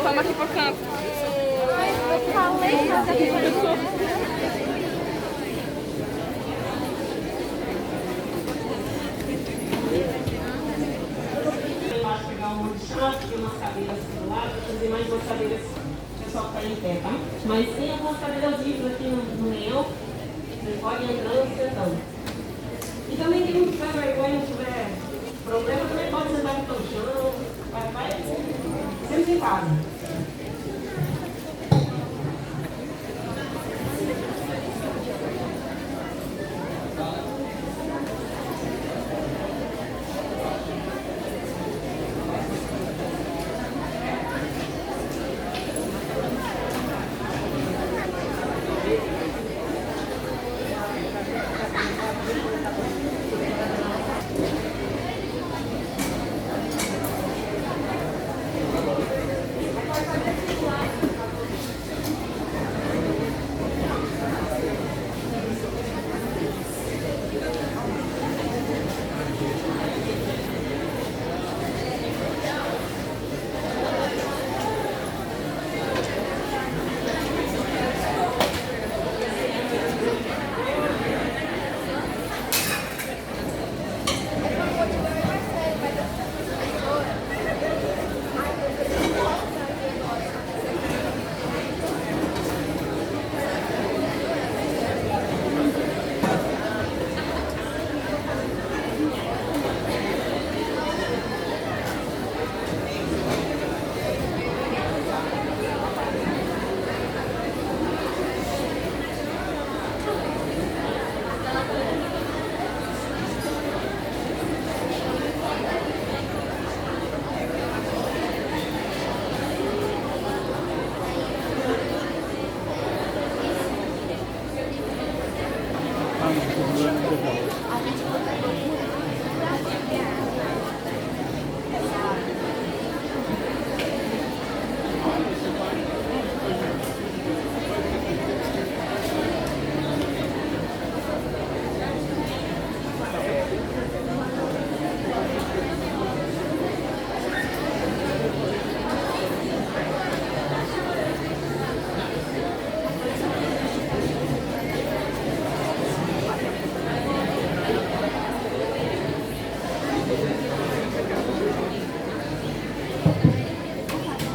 Vamos aqui pro campo. Eu falei Embaixo pegar um monte de chão, tem umas cadeiras do lado, vou fazer mais umas cadeiras o pessoal que está em pé, tá? Mas tem algumas cadeiras livres aqui no meio, vocês podem entrando e sentando. E também quem não tiver vergonha, não tiver problema, também pode sentar aqui no chão, vai sempre em casa.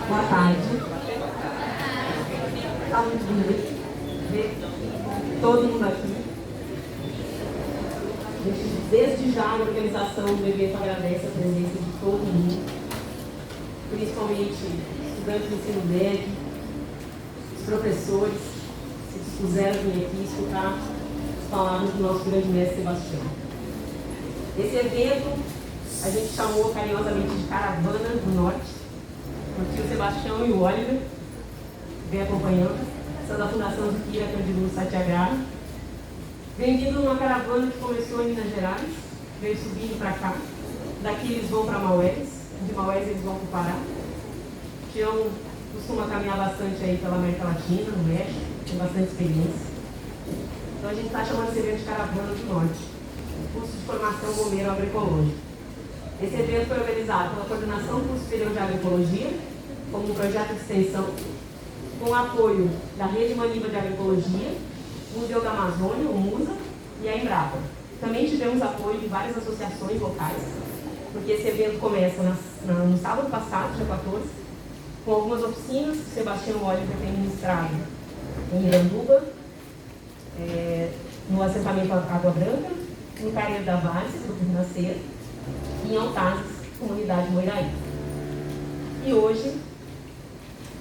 Boa tarde. Está muito bonito ver todo mundo aqui. Desde já a organização do evento agradece a presença de todo mundo, principalmente estudantes do ensino médio, os professores que se dispuseram a vir aqui escutar as palavras do nosso grande mestre Sebastião. Esse evento a gente chamou carinhosamente de Caravana do Norte, porque o Sebastião e o Oliver vem acompanhando, são da Fundação de Kira Candilu Satyagraha. Vem vindo numa caravana que começou em Minas Gerais, veio subindo para cá, daqui eles vão para Maués, de Maués eles vão para o Pará. O Tião costuma caminhar bastante aí pela América Latina, no México, tem bastante experiência. Então a gente está chamando esse evento de Caravana do Norte, curso de formação bombeiro agroecológico. Esse evento foi organizado pela Coordenação do Curso Superior de Agroecologia, como um projeto de extensão, com o apoio da Rede Maniva de Agroecologia, Museu da Amazônia, o MUSA, e a Embrapa. Também tivemos apoio de várias associações locais, porque esse evento começa no sábado passado, dia 14, com algumas oficinas que o Sebastião Oliver tem ministrado em Iranduba, no assentamento Água Branca, no Careiro da Várzea, Grupo Renascer, e em Altazes, Comunidade Moiraí. E hoje,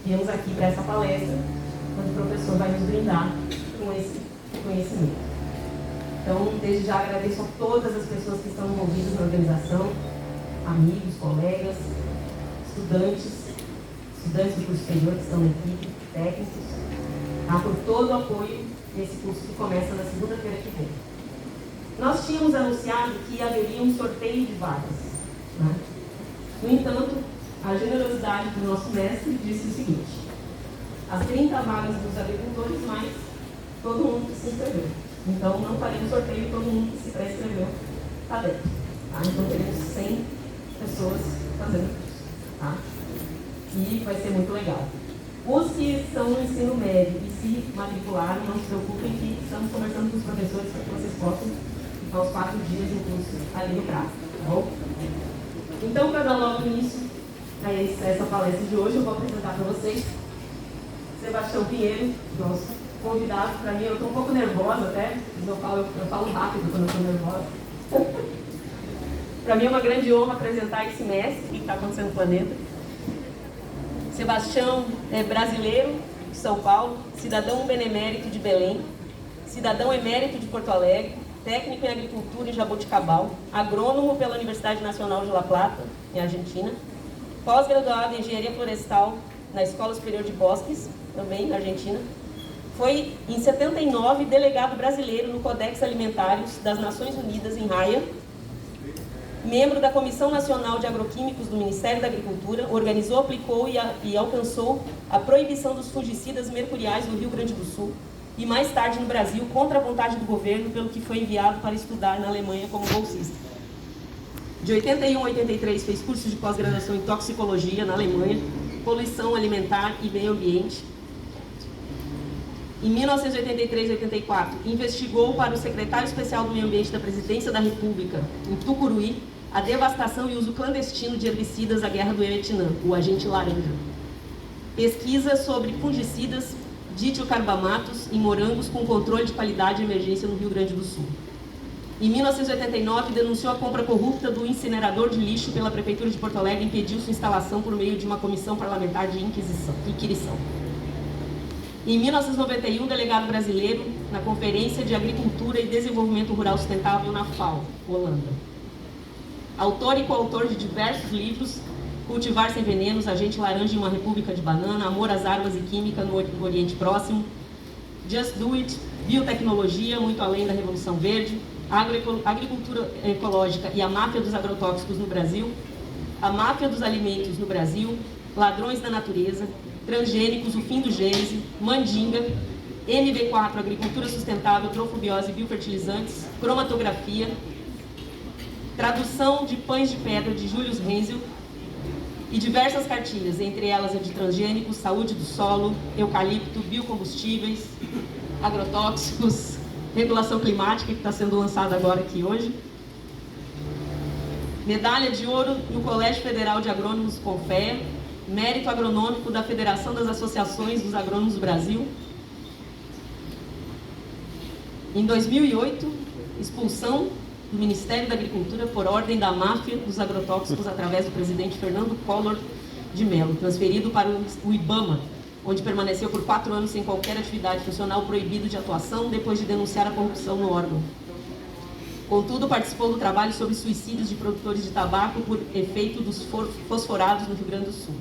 viemos aqui para essa palestra, onde o professor vai nos brindar com esse conhecimento. Então, desde já agradeço a todas as pessoas que estão envolvidas na organização, amigos, colegas, estudantes do curso superior que estão na equipe, técnicos, por todo o apoio desse curso que começa na segunda-feira que vem. Nós tínhamos anunciado que haveria um sorteio de vagas, né? No entanto, a generosidade do nosso mestre disse o seguinte: as 30 vagas dos agricultores, mais todo mundo que se inscreveu. Então, não faremos sorteio, todo mundo que se pré-inscreveu está dentro. Tá? Então, teremos 100 pessoas fazendo isso. Tá? E vai ser muito legal. Os que estão no ensino médio e se matricularam, não se preocupem que estamos conversando com os professores para que vocês possam ficar os 4 dias em curso ali no prazo. Tá bom? Então, para dar logo início a essa palestra de hoje, eu vou apresentar para vocês Sebastião Pinheiro, nosso convidado. Para mim, eu estou um pouco nervosa até, eu falo rápido quando eu estou nervosa. Para mim é uma grande honra apresentar esse mestre que está acontecendo no planeta. Sebastião é brasileiro de São Paulo, cidadão benemérito de Belém, cidadão emérito de Porto Alegre, técnico em agricultura em Jaboticabal, agrônomo pela Universidade Nacional de La Plata, em Argentina, pós-graduado em Engenharia Florestal na Escola Superior de Bosques, também na Argentina. Foi, em 79, delegado brasileiro no Codex Alimentários das Nações Unidas em Haia, membro da Comissão Nacional de Agroquímicos do Ministério da Agricultura, organizou, aplicou e alcançou a proibição dos fungicidas mercuriais no Rio Grande do Sul e mais tarde no Brasil, contra a vontade do governo, pelo que foi enviado para estudar na Alemanha como bolsista. De 81 a 83 fez cursos de pós-graduação em toxicologia na Alemanha, poluição alimentar e meio ambiente. Em 1983 e 84, investigou para o secretário especial do Meio Ambiente da Presidência da República, em Tucuruí, a devastação e uso clandestino de herbicidas da Guerra do Vietnã, o agente laranja. Pesquisa sobre fungicidas ditiocarbamatos em morangos com controle de qualidade e emergência no Rio Grande do Sul. Em 1989, denunciou a compra corrupta do incinerador de lixo pela Prefeitura de Porto Alegre e impediu sua instalação por meio de uma comissão parlamentar de inquirição. Em 1991, delegado brasileiro na Conferência de Agricultura e Desenvolvimento Rural Sustentável na FAO, Holanda. Autor e coautor de diversos livros: Cultivar Sem Venenos, Agente Laranja em uma República de Banana, Amor às Armas e Química no Oriente Próximo, Just Do It, Biotecnologia, Muito Além da Revolução Verde, Agricultura Ecológica e a Máfia dos Agrotóxicos no Brasil, A Máfia dos Alimentos no Brasil, Ladrões da Natureza, Transgênicos, O Fim do Gênese, Mandinga, MV4, Agricultura Sustentável, Trofobiose e Biofertilizantes, Cromatografia, Tradução de Pães de Pedra, de Julius Hensel, e diversas cartilhas, entre elas a de transgênicos, saúde do solo, eucalipto, biocombustíveis, agrotóxicos, regulação climática, que está sendo lançada agora aqui hoje. Medalha de ouro no Colégio Federal de Agrônomos CONFEA, mérito agronômico da Federação das Associações dos Agrônomos do Brasil. Em 2008, expulsão do Ministério da Agricultura por ordem da máfia dos agrotóxicos através do presidente Fernando Collor de Mello, transferido para o IBAMA, onde permaneceu por 4 anos sem qualquer atividade funcional, proibido de atuação, depois de denunciar a corrupção no órgão. Contudo, participou do trabalho sobre suicídios de produtores de tabaco por efeito dos fosforados no Rio Grande do Sul.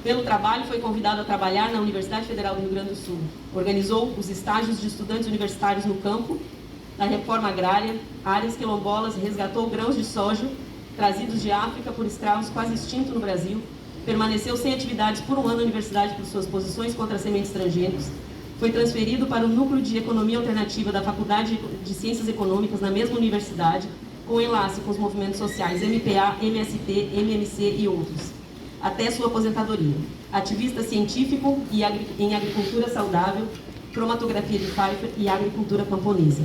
Pelo trabalho, foi convidado a trabalhar na Universidade Federal do Rio Grande do Sul. Organizou os estágios de estudantes universitários no campo, na reforma agrária, áreas quilombolas, resgatou grãos de soja trazidos de África por escravos quase extintos no Brasil, permaneceu sem atividades por 1 ano na universidade por suas posições contra sementes transgênicos, foi transferido para o Núcleo de Economia Alternativa da Faculdade de Ciências Econômicas na mesma universidade, com enlace com os movimentos sociais MPA, MST, MMC e outros, até sua aposentadoria. Ativista científico em agricultura saudável, cromatografia de Pfeiffer e agricultura camponesa.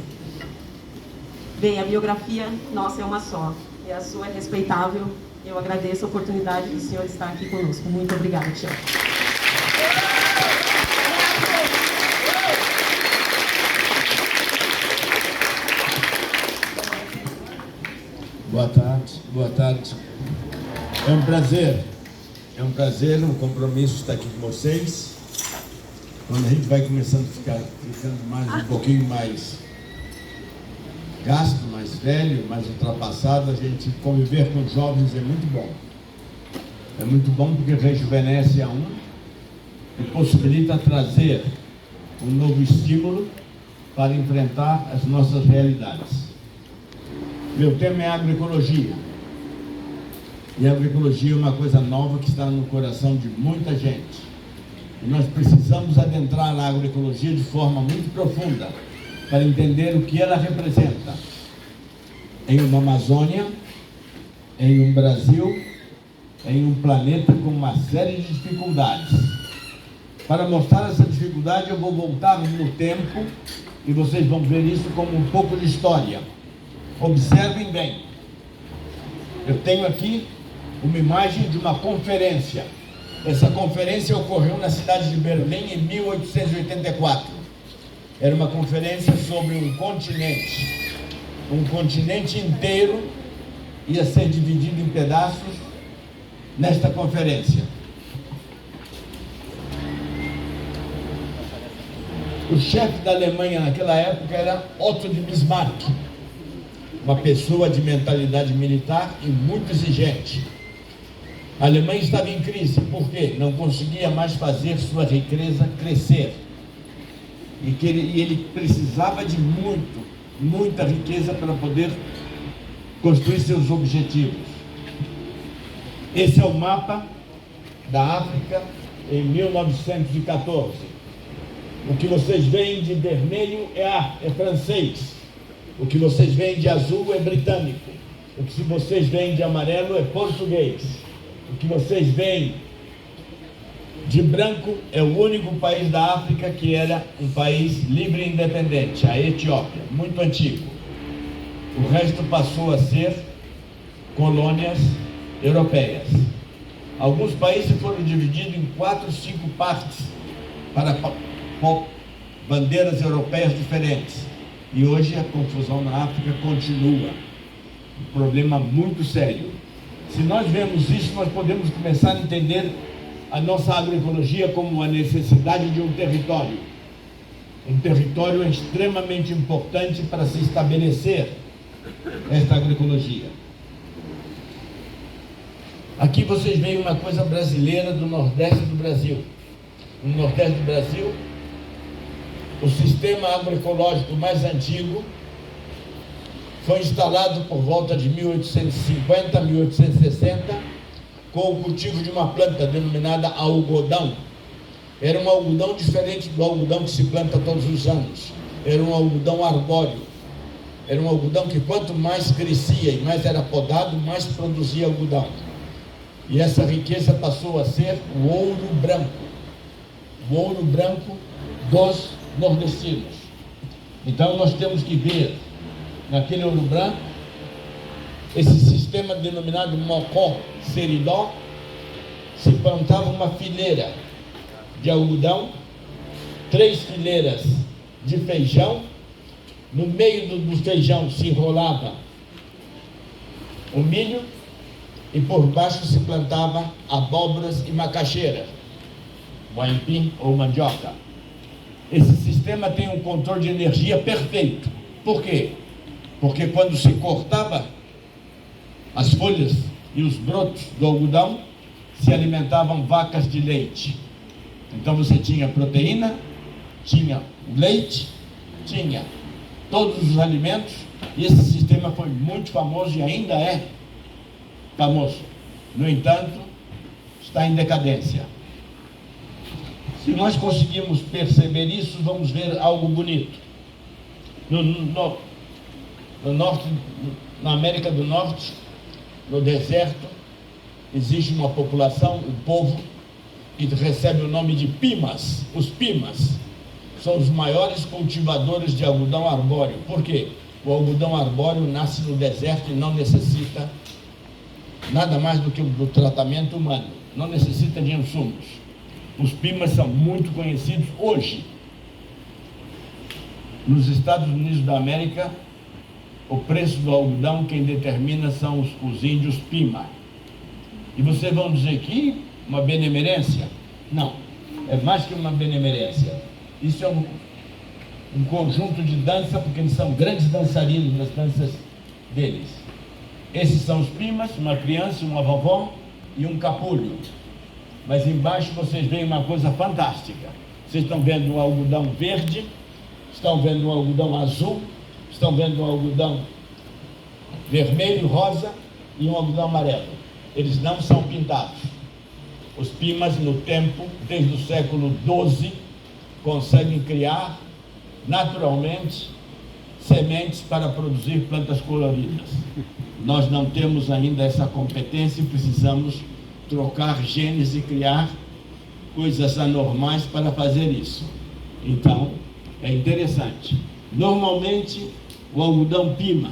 Bem, a biografia nossa é uma só, e a sua é respeitável Eu agradeço a oportunidade do senhor estar aqui conosco. Muito obrigada, Tiago. Boa tarde, boa tarde. É um prazer, um compromisso estar aqui com vocês. Quando a gente vai começando a ficando um pouquinho mais gasto, mais velho, mais ultrapassado, a gente conviver com os jovens é muito bom. É muito bom porque rejuvenesce a um e possibilita trazer um novo estímulo para enfrentar as nossas realidades. Meu tema é agroecologia. E a agroecologia é uma coisa nova que está no coração de muita gente. E nós precisamos adentrar na agroecologia de forma muito profunda para entender o que ela representa em uma Amazônia, em um Brasil, em um planeta com uma série de dificuldades. Para mostrar essa dificuldade, eu vou voltar no tempo e vocês vão ver isso como um pouco de história. Observem bem. Eu tenho aqui uma imagem de uma conferência. Essa conferência ocorreu na cidade de Berlim em 1884. Era uma conferência sobre um continente. Um continente inteiro ia ser dividido em pedaços nesta conferência. O chefe da Alemanha naquela época era Otto de Bismarck, uma pessoa de mentalidade militar e muito exigente. A Alemanha estava em crise, porque não conseguia mais fazer sua riqueza crescer. E ele precisava de muita riqueza para poder construir seus objetivos. Esse é o mapa da África em 1914. O que vocês veem de vermelho é francês. O que vocês veem de azul é britânico. O que vocês veem de amarelo é português. O que vocês veem de branco é o único país da África que era um país livre e independente, a Etiópia, muito antigo. O resto passou a ser colônias europeias. Alguns países foram divididos em 4, 5 partes para bandeiras europeias diferentes. E hoje a confusão na África continua. Um problema muito sério. Se nós vemos isso, nós podemos começar a entender a nossa agroecologia como a necessidade de um território. Um território é extremamente importante para se estabelecer esta agroecologia. Aqui vocês veem uma coisa brasileira do Nordeste do Brasil. No Nordeste do Brasil, o sistema agroecológico mais antigo foi instalado por volta de 1850, 1860, com o cultivo de uma planta denominada algodão. Era um algodão diferente do algodão que se planta todos os anos. Era um algodão arbóreo. Era um algodão que quanto mais crescia e mais era podado, mais produzia algodão. E essa riqueza passou a ser o ouro branco. O ouro branco dos nordestinos. Então nós temos que ver naquele ouro branco esse sistema denominado mocó-seridó. Se plantava uma fileira de algodão, 3 fileiras de feijão, no meio do feijão se enrolava o milho e por baixo se plantava abóboras e macaxeira, o aipim ou mandioca. Esse sistema tem um controle de energia perfeito. Por quê? Porque quando se cortava as folhas e os brotos do algodão, se alimentavam vacas de leite. Então você tinha proteína, tinha leite, tinha todos os alimentos, e esse sistema foi muito famoso e ainda é famoso. No entanto, está em decadência. Se nós conseguirmos perceber isso, vamos ver algo bonito. No norte, na América do Norte, no deserto, existe uma população, um povo, que recebe o nome de Pimas. Os Pimas são os maiores cultivadores de algodão arbóreo. Por quê? O algodão arbóreo nasce no deserto e não necessita nada mais do que do tratamento humano, não necessita de insumos. Os PIMAs são muito conhecidos hoje. Nos Estados Unidos da América, o preço do algodão quem determina são os índios PIMA. E vocês vão dizer que uma benemerência? Não, é mais que uma benemerência. Isso é um conjunto de dança, porque eles são grandes dançarinos nas danças deles. Esses são os PIMAs, uma criança, uma vovó e um capulho. Mas embaixo vocês veem uma coisa fantástica. Vocês estão vendo um algodão verde, estão vendo um algodão azul, estão vendo um algodão vermelho, rosa e um algodão amarelo. Eles não são pintados. Os PIMAs, no tempo, desde o século XII, conseguem criar naturalmente sementes para produzir plantas coloridas. Nós não temos ainda essa competência e precisamos trocar genes e criar coisas anormais para fazer isso. Então, é interessante. Normalmente, o algodão PIMA,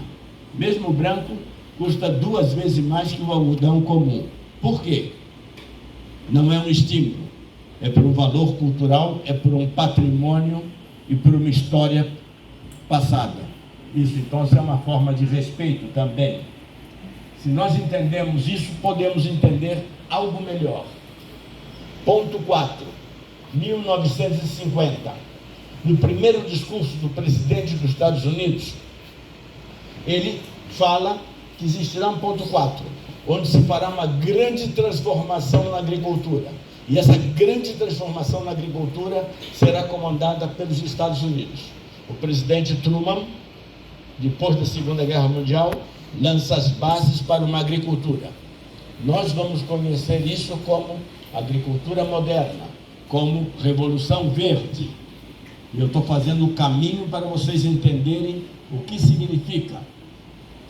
mesmo branco, custa 2 vezes mais que o algodão comum. Por quê? Não é um estímulo, é por um valor cultural, é por um patrimônio e por uma história passada. Isso, então, é uma forma de respeito também. Se nós entendemos isso, podemos entender algo melhor. Ponto 4, 1950. No primeiro discurso do presidente dos Estados Unidos, ele fala que existirá um ponto 4, onde se fará uma grande transformação na agricultura. E essa grande transformação na agricultura será comandada pelos Estados Unidos. O presidente Truman, depois da Segunda Guerra Mundial, lança as bases para uma agricultura. Nós vamos conhecer isso como agricultura moderna, como Revolução Verde. E eu estou fazendo o caminho para vocês entenderem o que significa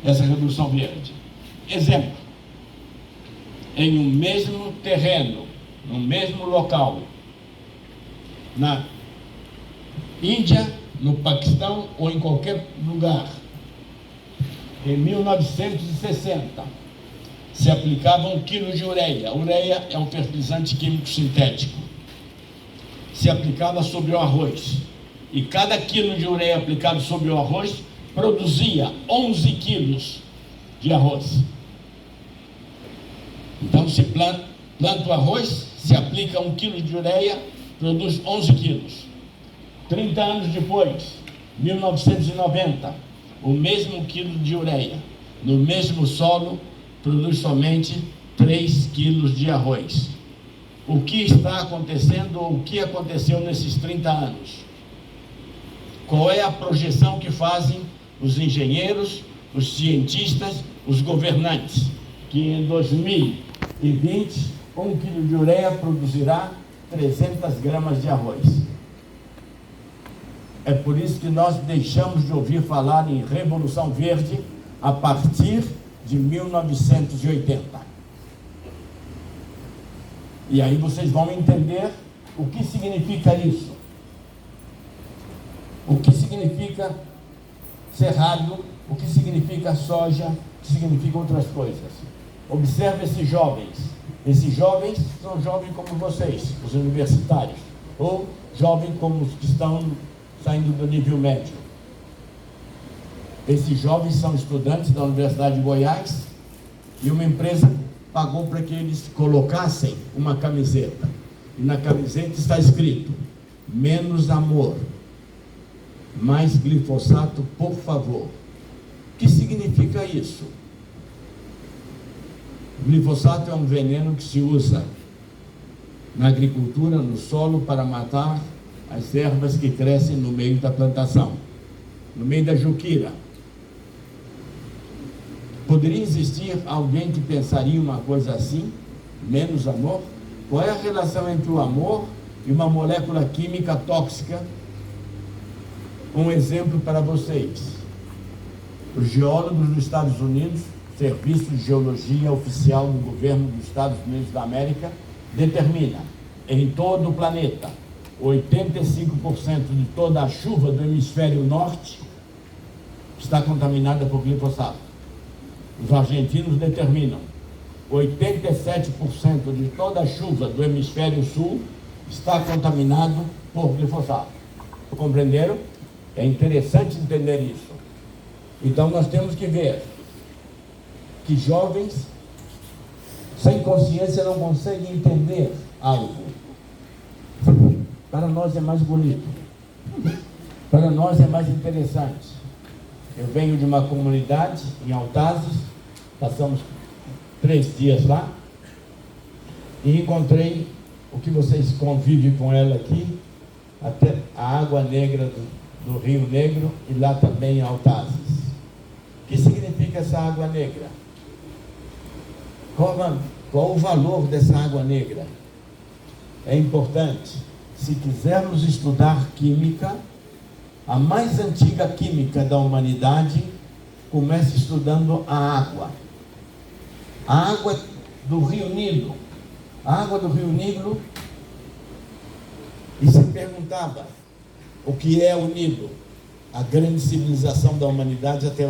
essa Revolução Verde. Exemplo, em um mesmo terreno, no mesmo local, na Índia, no Paquistão ou em qualquer lugar, em 1960, se aplicava 1 quilo de ureia. Ureia é um fertilizante químico sintético. Se aplicava sobre o arroz. E cada quilo de ureia aplicado sobre o arroz produzia 11 quilos de arroz. Então, se planta o arroz, se aplica 1 quilo de ureia, produz 11 quilos. 30 anos depois, 1990, o mesmo quilo de ureia, no mesmo solo, produz somente 3 quilos de arroz. O que está acontecendo, ou o que aconteceu nesses 30 anos? Qual é a projeção que fazem os engenheiros, os cientistas, os governantes? Que em 2020, 1 quilo de ureia produzirá 300 gramas de arroz. É por isso que nós deixamos de ouvir falar em Revolução Verde a partir de 1980. E aí vocês vão entender o que significa isso. O que significa cerrado, o que significa soja, o que significa outras coisas. Observe esses jovens. Esses jovens são jovens como vocês, os universitários, ou jovens como os que estão saindo do nível médio. Esses jovens são estudantes da Universidade de Goiás e uma empresa pagou para que eles colocassem uma camiseta. E na camiseta está escrito: menos amor, mais glifosato, por favor. O que significa isso? Glifosato é um veneno que se usa na agricultura, no solo, para matar as ervas que crescem no meio da plantação, no meio da juquira. Poderia existir alguém que pensaria uma coisa assim? Menos amor? Qual é a relação entre o amor e uma molécula química tóxica? Um exemplo para vocês. Os geólogos dos Estados Unidos, Serviço de Geologia Oficial do Governo dos Estados Unidos da América, determina, em todo o planeta, 85% de toda a chuva do hemisfério norte está contaminada por glifosato. Os argentinos determinam 87% de toda a chuva do hemisfério sul está contaminado por glifosato. Compreenderam? É interessante entender isso. Então nós temos que ver que jovens sem consciência não conseguem entender algo. Para nós é mais bonito. Para nós é mais interessante. Eu venho de uma comunidade em Altazes, passamos 3 dias lá e encontrei o que vocês convivem com ela aqui, até a água negra do Rio Negro e lá também em Altazes. O que significa essa água negra? Qual o valor dessa água negra? É importante. Se quisermos estudar química, a mais antiga química da humanidade começa estudando a água. A água do Rio Nilo. A água do Rio Nilo. E se perguntava o que é o Nilo, a grande civilização da humanidade até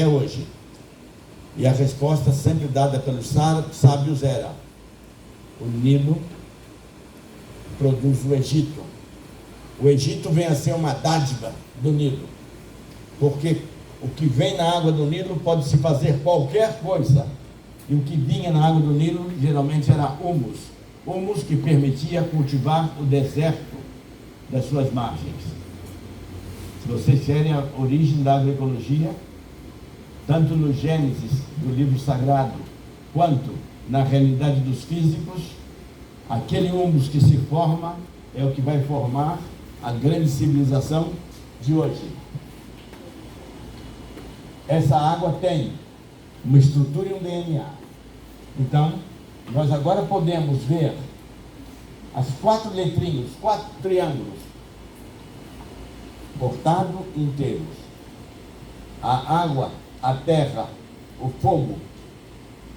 hoje. E a resposta sempre dada pelos sábios era: o Nilo produz o Egito. O Egito vem a ser uma dádiva do Nilo, porque o que vem na água do Nilo pode-se fazer qualquer coisa, e o que vinha na água do Nilo geralmente era humus que permitia cultivar o deserto das suas margens. Se vocês querem a origem da agroecologia, tanto no Gênesis do livro sagrado, quanto na realidade dos físicos, aquele humus que se forma é o que vai formar a grande civilização de hoje. Essa água tem uma estrutura e um DNA. Então, nós agora podemos ver as 4 letrinhas, 4 triângulos, cortados inteiros. A água, a terra, o fogo,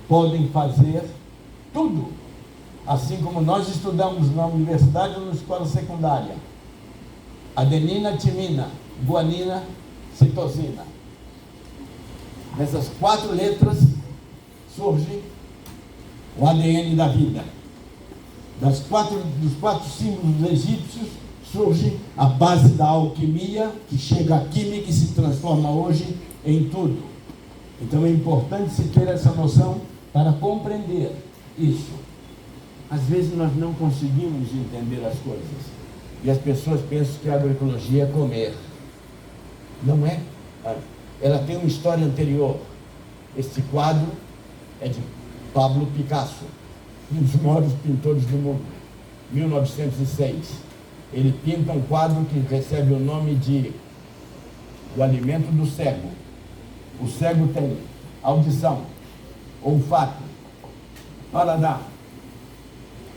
podem fazer tudo, assim como nós estudamos na universidade ou na escola secundária. Adenina, timina, guanina, citosina. Nessas 4 letras surge o ADN da vida. Dos 4 símbolos egípcios surge a base da alquimia, que chega à química e se transforma hoje em tudo. Então é importante se ter essa noção para compreender isso. Às vezes nós não conseguimos entender as coisas. E as pessoas pensam que a agroecologia é comer. Não é. Ela tem uma história anterior. Este quadro é de Pablo Picasso, um dos maiores pintores do mundo, 1906. Ele pinta um quadro que recebe o nome de O Alimento do Cego. O cego tem audição, olfato, paladar,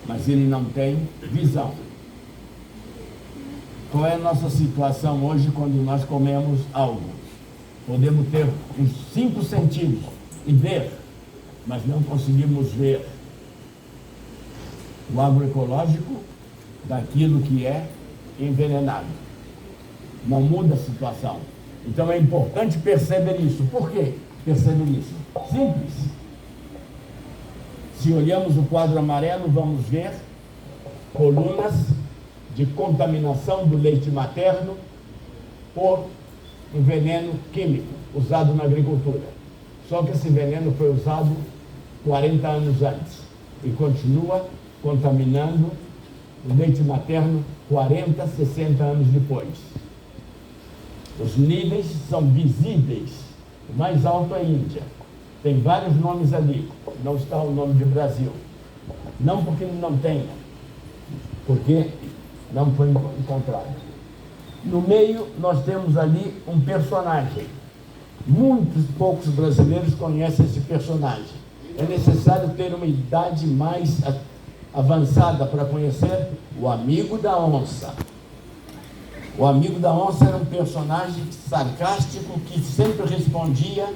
mas ele não tem visão. Qual é a nossa situação hoje quando nós comemos algo? Podemos ter uns 5 sentidos e ver, mas não conseguimos ver o agroecológico daquilo que é envenenado. Não muda a situação. Então é importante perceber isso. Por que perceber isso? Simples. Se olhamos o quadro amarelo, vamos ver colunas de contaminação do leite materno por um veneno químico usado na agricultura. Só que esse veneno foi usado 40 anos antes e continua contaminando o leite materno 40, 60 anos depois. Os níveis são visíveis. O mais alto é a Índia. Tem vários nomes ali. Não está o nome de Brasil. Não porque não tenha, porque não foi encontrado. No meio, nós temos ali um personagem. Muitos poucos brasileiros conhecem esse personagem. É necessário ter uma idade mais avançada para conhecer o amigo da onça. O amigo da onça era um personagem sarcástico que sempre respondia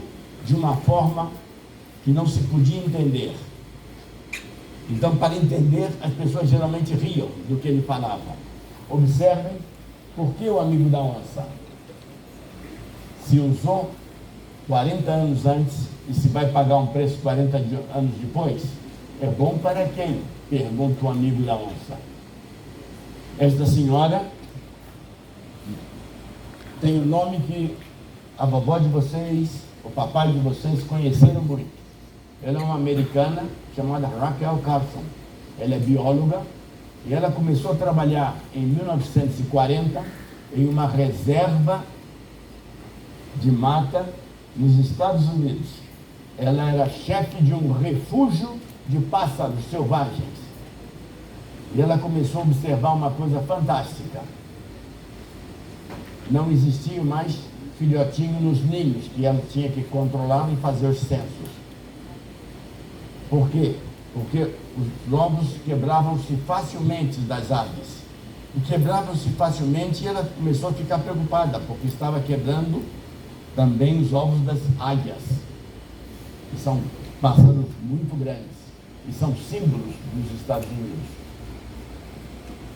de uma forma que não se podia entender. Então, para entender, as pessoas geralmente riam do que ele falava. Observem por que o amigo da onça se usou 40 anos antes e se vai pagar um preço 40 anos depois? É bom para quem? Pergunta o amigo da onça. Esta senhora tem um nome que a vovó de vocês, o papai de vocês conheceram muito. Ela é uma americana chamada Raquel Carson. Ela é bióloga e ela começou a trabalhar em 1940 em uma reserva de mata nos Estados Unidos. Ela era chefe de um refúgio de pássaros selvagens. E ela começou a observar uma coisa fantástica. Não existia mais filhotinho nos ninhos, que ela tinha que controlar e fazer os censos. Por quê? Porque os ovos quebravam-se facilmente das aves. E quebravam-se facilmente e ela começou a ficar preocupada, porque estava quebrando também os ovos das águias, que são pássaros muito grandes e são símbolos dos Estados Unidos.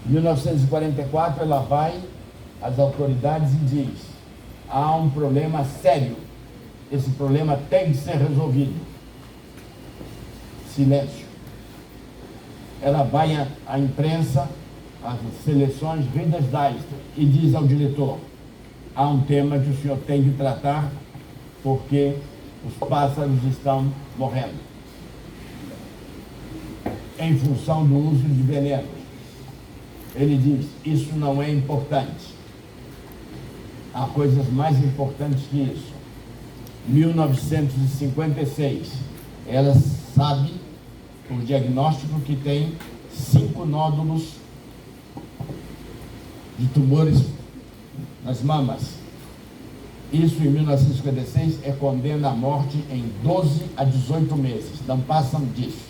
Em 1944, ela vai às autoridades e diz: há um problema sério, esse problema tem que ser resolvido. Silêncio. Ela vai à imprensa, às seleções Reader's Digest, e diz ao diretor: há um tema que o senhor tem que tratar, porque os pássaros estão morrendo em função do uso de venenos. Ele diz: isso não é importante. Há coisas mais importantes que isso. 1956, ela sabe, por diagnóstico, que tem 5 nódulos de tumores nas mamas. Isso, em 1956, é condena à morte em 12 a 18 meses. Não passam disso.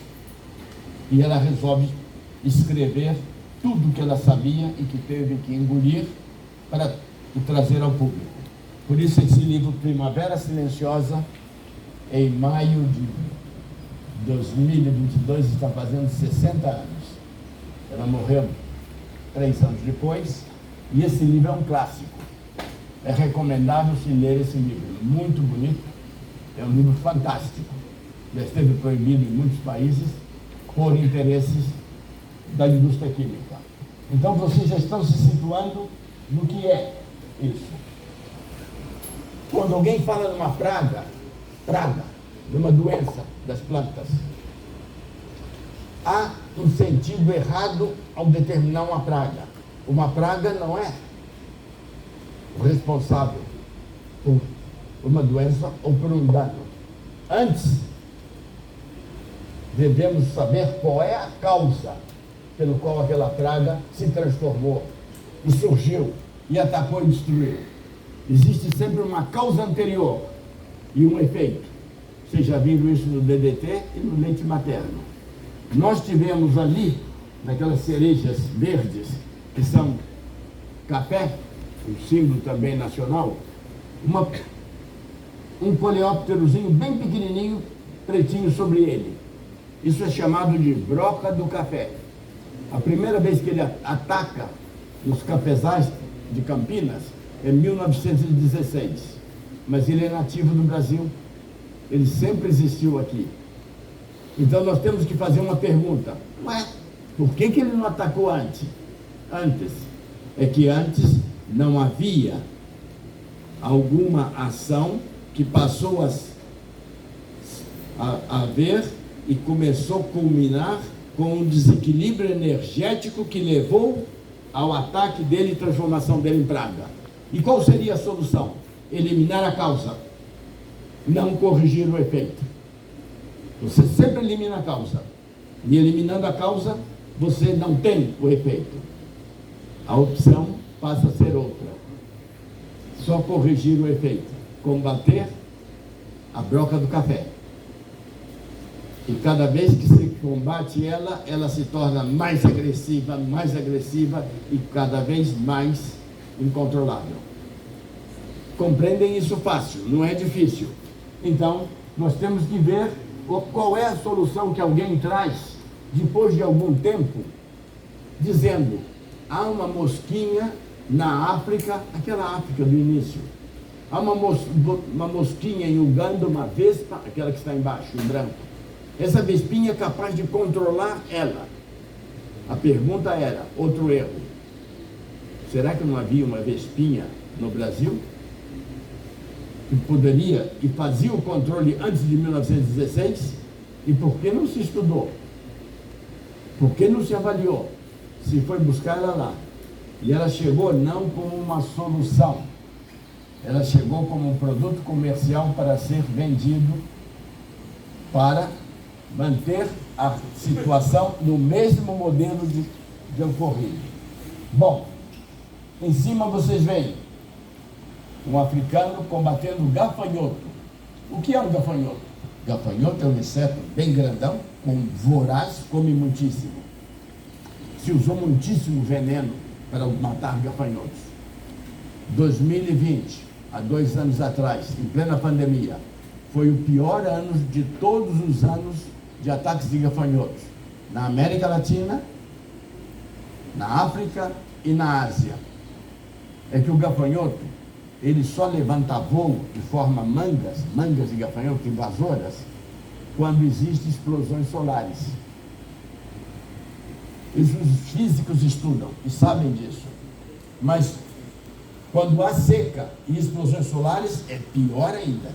E ela resolve escrever tudo que ela sabia e que teve que engolir para trazer ao público. Por isso, esse livro, Primavera Silenciosa, em maio de 2022, está fazendo 60 anos. Ela morreu 3 anos depois, e esse livro é um clássico. É recomendável se ler esse livro. Muito bonito, é um livro fantástico. Já esteve proibido em muitos países por interesses da indústria química. Então, vocês já estão se situando no que é isso. Quando alguém fala de uma praga, de uma doença das plantas, há um sentido errado ao determinar uma praga. Uma praga não é o responsável por uma doença ou por um dano. Antes, devemos saber qual é a causa pelo qual aquela praga se transformou e surgiu e atacou e destruiu. Existe sempre uma causa anterior e um efeito. Vocês já viram isso no DDT e no leite materno. Nós tivemos ali, naquelas cerejas verdes, que são café, um símbolo também nacional, um coleópterozinho bem pequenininho, pretinho sobre ele. Isso é chamado de broca do café. A primeira vez que ele ataca nos cafezais de Campinas é 1916, mas ele é nativo do Brasil, ele sempre existiu aqui. Então nós temos que fazer uma pergunta: ué, por que ele não atacou antes? É que antes não havia alguma ação que passou a haver e começou a culminar com um desequilíbrio energético que levou ao ataque dele e transformação dele em praga. E qual seria a solução? Eliminar a causa, não corrigir o efeito. Você sempre elimina a causa, e eliminando a causa, você não tem o efeito. A opção passa a ser outra. Só corrigir o efeito, combater a broca do café. E cada vez que se combate ela, ela se torna mais agressiva e cada vez mais incontrolável. Compreendem isso fácil, não é difícil. Então, nós temos que ver qual é a solução que alguém traz depois de algum tempo, dizendo: há uma mosquinha na África, aquela África do início, Há uma mosquinha em Uganda, uma vespa, aquela que está embaixo, em branco. Essa vespinha é capaz de controlar ela. A pergunta era, outro erro, será que não havia uma vespinha no Brasil que poderia e fazia o controle antes de 1916? E por que não se estudou? Por que não se avaliou? Se foi buscar ela lá. E ela chegou não como uma solução, ela chegou como um produto comercial para ser vendido, para manter a situação no mesmo modelo de ocorrido. Bom, em cima vocês veem um africano combatendo o gafanhoto. O que é um gafanhoto? Gafanhoto é um inseto bem grandão, voraz, come muitíssimo. Se usou muitíssimo veneno para matar gafanhotos. 2020, há 2 anos atrás, em plena pandemia, foi o pior ano de todos os anos de ataques de gafanhotos, na América Latina, na África e na Ásia. É que o gafanhoto, ele só levanta voo e forma mangas de gafanhoto, invasoras, quando existem explosões solares. Isso os físicos estudam e sabem disso. Mas quando há seca e explosões solares, é pior ainda.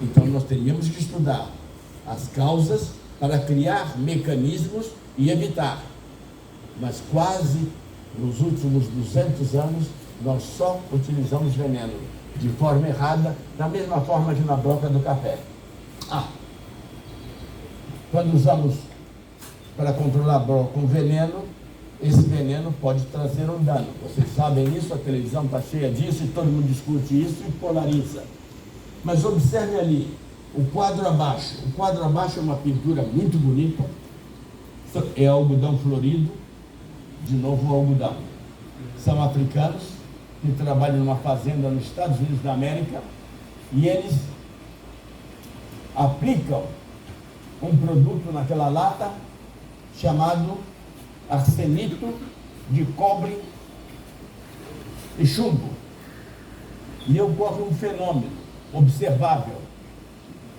Então nós teríamos que estudar as causas para criar mecanismos e evitar. Mas quase nos últimos 200 anos, nós só utilizamos veneno de forma errada, da mesma forma que na broca do café. Quando usamos para controlar a broca com veneno, esse veneno pode trazer um dano. Vocês sabem isso, a televisão está cheia disso e todo mundo discute isso e polariza. Mas observe ali, o quadro abaixo. O quadro abaixo é uma pintura muito bonita. É algodão florido, de novo o algodão. São africanos que trabalham numa fazenda nos Estados Unidos da América e eles aplicam um produto naquela lata chamado arsenito de cobre e chumbo. E ocorre um fenômeno observável.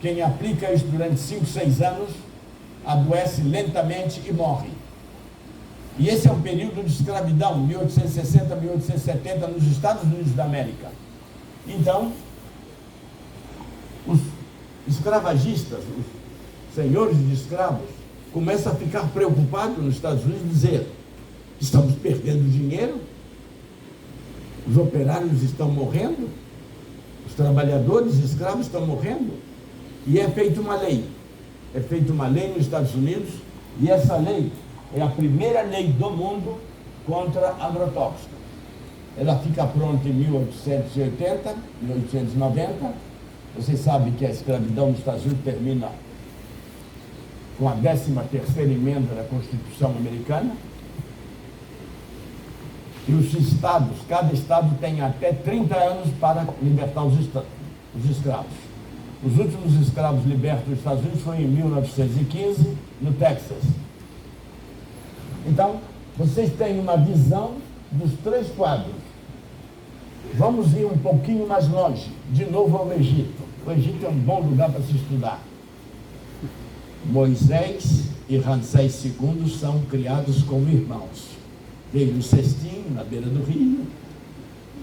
Quem aplica isso durante 5, 6 anos adoece lentamente e morre. E esse é um período de escravidão, 1860, 1870, nos Estados Unidos da América. Então, os escravagistas, os senhores de escravos, começam a ficar preocupados nos Estados Unidos e dizer: estamos perdendo dinheiro, os operários estão morrendo, os trabalhadores escravos estão morrendo. E é feita uma lei. É feita uma lei nos Estados Unidos, e essa lei é a primeira lei do mundo contra agrotóxico. Ela fica pronta em 1880, 1890. Vocês sabem que a escravidão nos Estados Unidos termina com a 13ª emenda da Constituição Americana. E os estados, cada estado tem até 30 anos para libertar os escravos. Os últimos escravos libertos dos Estados Unidos foi em 1915, no Texas. Então, vocês têm uma visão dos 3 quadros. Vamos ir um pouquinho mais longe, de novo ao Egito. O Egito é um bom lugar para se estudar. Moisés e Ramsés II são criados como irmãos. Veio no cestinho, na beira do rio,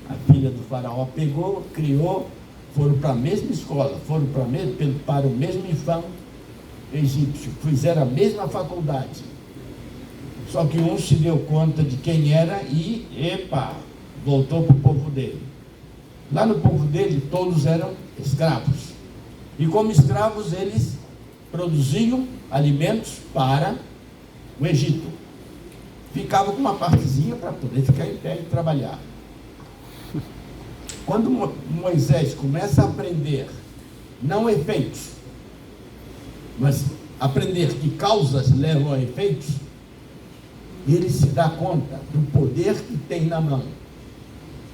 a filha do faraó pegou, criou, foram para a mesma escola, foram para o mesmo ifão egípcio, fizeram a mesma faculdade. Só que um se deu conta de quem era e, voltou para o povo dele. Lá no povo dele, todos eram escravos. E como escravos, eles produziam alimentos para o Egito. Ficava com uma partezinha para poder ficar em pé e trabalhar. Quando Moisés começa a aprender, não efeitos, mas aprender que causas levam a efeitos, ele se dá conta do poder que tem na mão.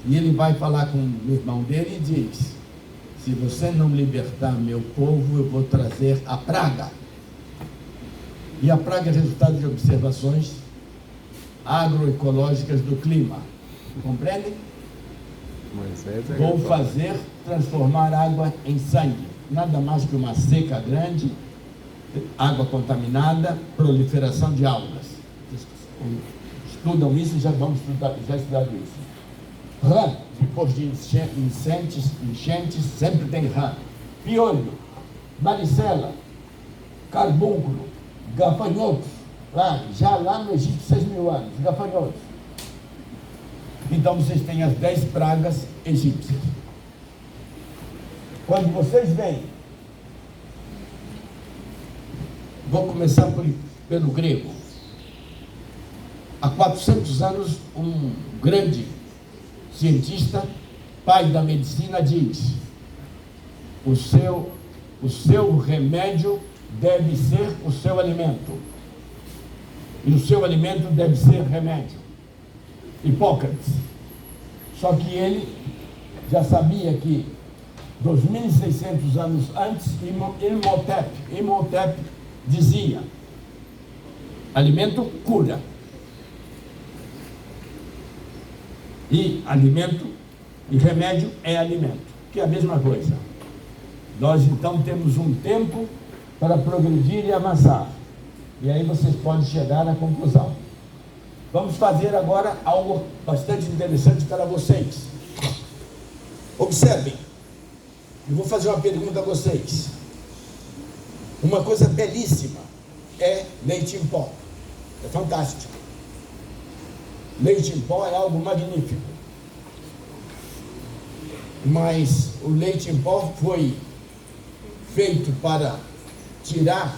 E ele vai falar com o irmão dele e diz: se você não libertar meu povo, eu vou trazer a praga. E a praga é resultado de observações agroecológicas do clima. Compreendem? Vou fazer transformar água em sangue. Nada mais que uma seca grande, água contaminada, proliferação de algas. Estudam isso, já estudaram isso. Rã, depois de enchentes, sempre tem rã. Piolho, varicela, carbúnculo, gafanhotos, já lá no Egito, 6.000 anos, gafanhotos. Então vocês têm as 10 pragas egípcias. Quando vocês vêm, vou começar pelo grego. Há 400 anos, um grande cientista, pai da medicina, diz: o seu remédio deve ser o seu alimento, e o seu alimento deve ser remédio. Hipócrates. Só que ele já sabia que 2.600 anos antes, Imhotep dizia: alimento cura. E alimento e remédio é alimento, que é a mesma coisa. Nós então temos um tempo para progredir e avançar. E aí vocês podem chegar à conclusão. Vamos fazer agora algo bastante interessante para vocês. Observem. Eu vou fazer uma pergunta a vocês. Uma coisa belíssima é leite em pó. É fantástico. Leite em pó é algo magnífico. Mas o leite em pó foi feito para tirar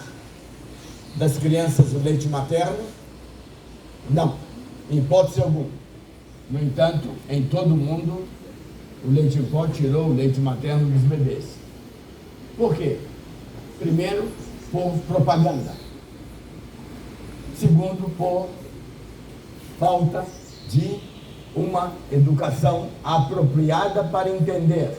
das crianças o leite materno? Não, em hipótese alguma. No entanto, em todo o mundo, o leite em pó tirou o leite materno dos bebês. Por quê? Primeiro, por propaganda. Segundo, por falta de uma educação apropriada para entender.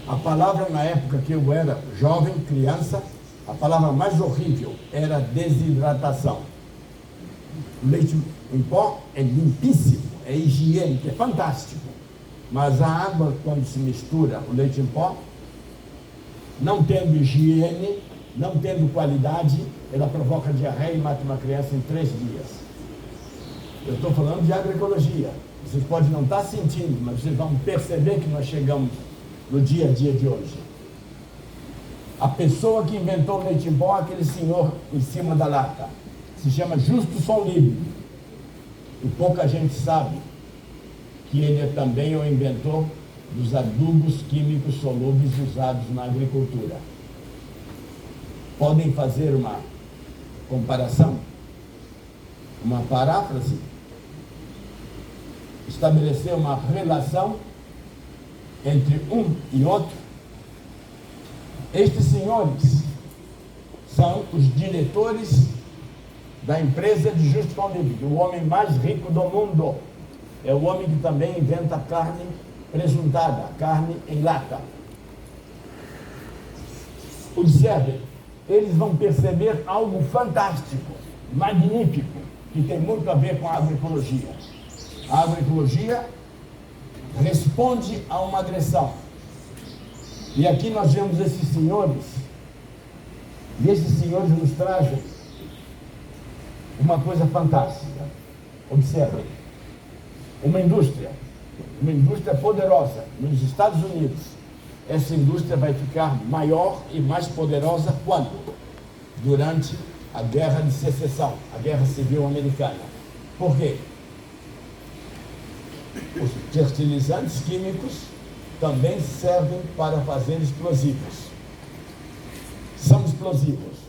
A palavra, na época que eu era jovem, criança, a palavra mais horrível era desidratação. O leite em pó é limpíssimo, é higiênico, é fantástico. Mas a água, quando se mistura o leite em pó, não tendo higiene, não tendo qualidade, ela provoca diarreia e mata uma criança em 3 dias. Eu estou falando de agroecologia. Vocês podem não estar sentindo, mas vocês vão perceber que nós chegamos no dia a dia de hoje. A pessoa que inventou o leite em pó é aquele senhor em cima da lata. Se chama Justo Solíbio. E pouca gente sabe que ele é também o inventor dos adubos químicos solúveis usados na agricultura. Podem fazer uma comparação, uma paráfrase, estabelecer uma relação entre um e outro. Estes senhores são os diretores da empresa de Justo Solíbio, o homem mais rico do mundo. É o homem que também inventa carne presuntada, carne em lata. Observem, eles vão perceber algo fantástico, magnífico, que tem muito a ver com a agroecologia. A agroecologia responde a uma agressão. E aqui nós vemos esses senhores, e esses senhores nos trazem uma coisa fantástica. Observem, uma indústria poderosa nos Estados Unidos. Essa indústria vai ficar maior e mais poderosa quando? Durante a Guerra de Secessão, a Guerra Civil Americana. Por quê? Os fertilizantes químicos também servem para fazer explosivos. São explosivos.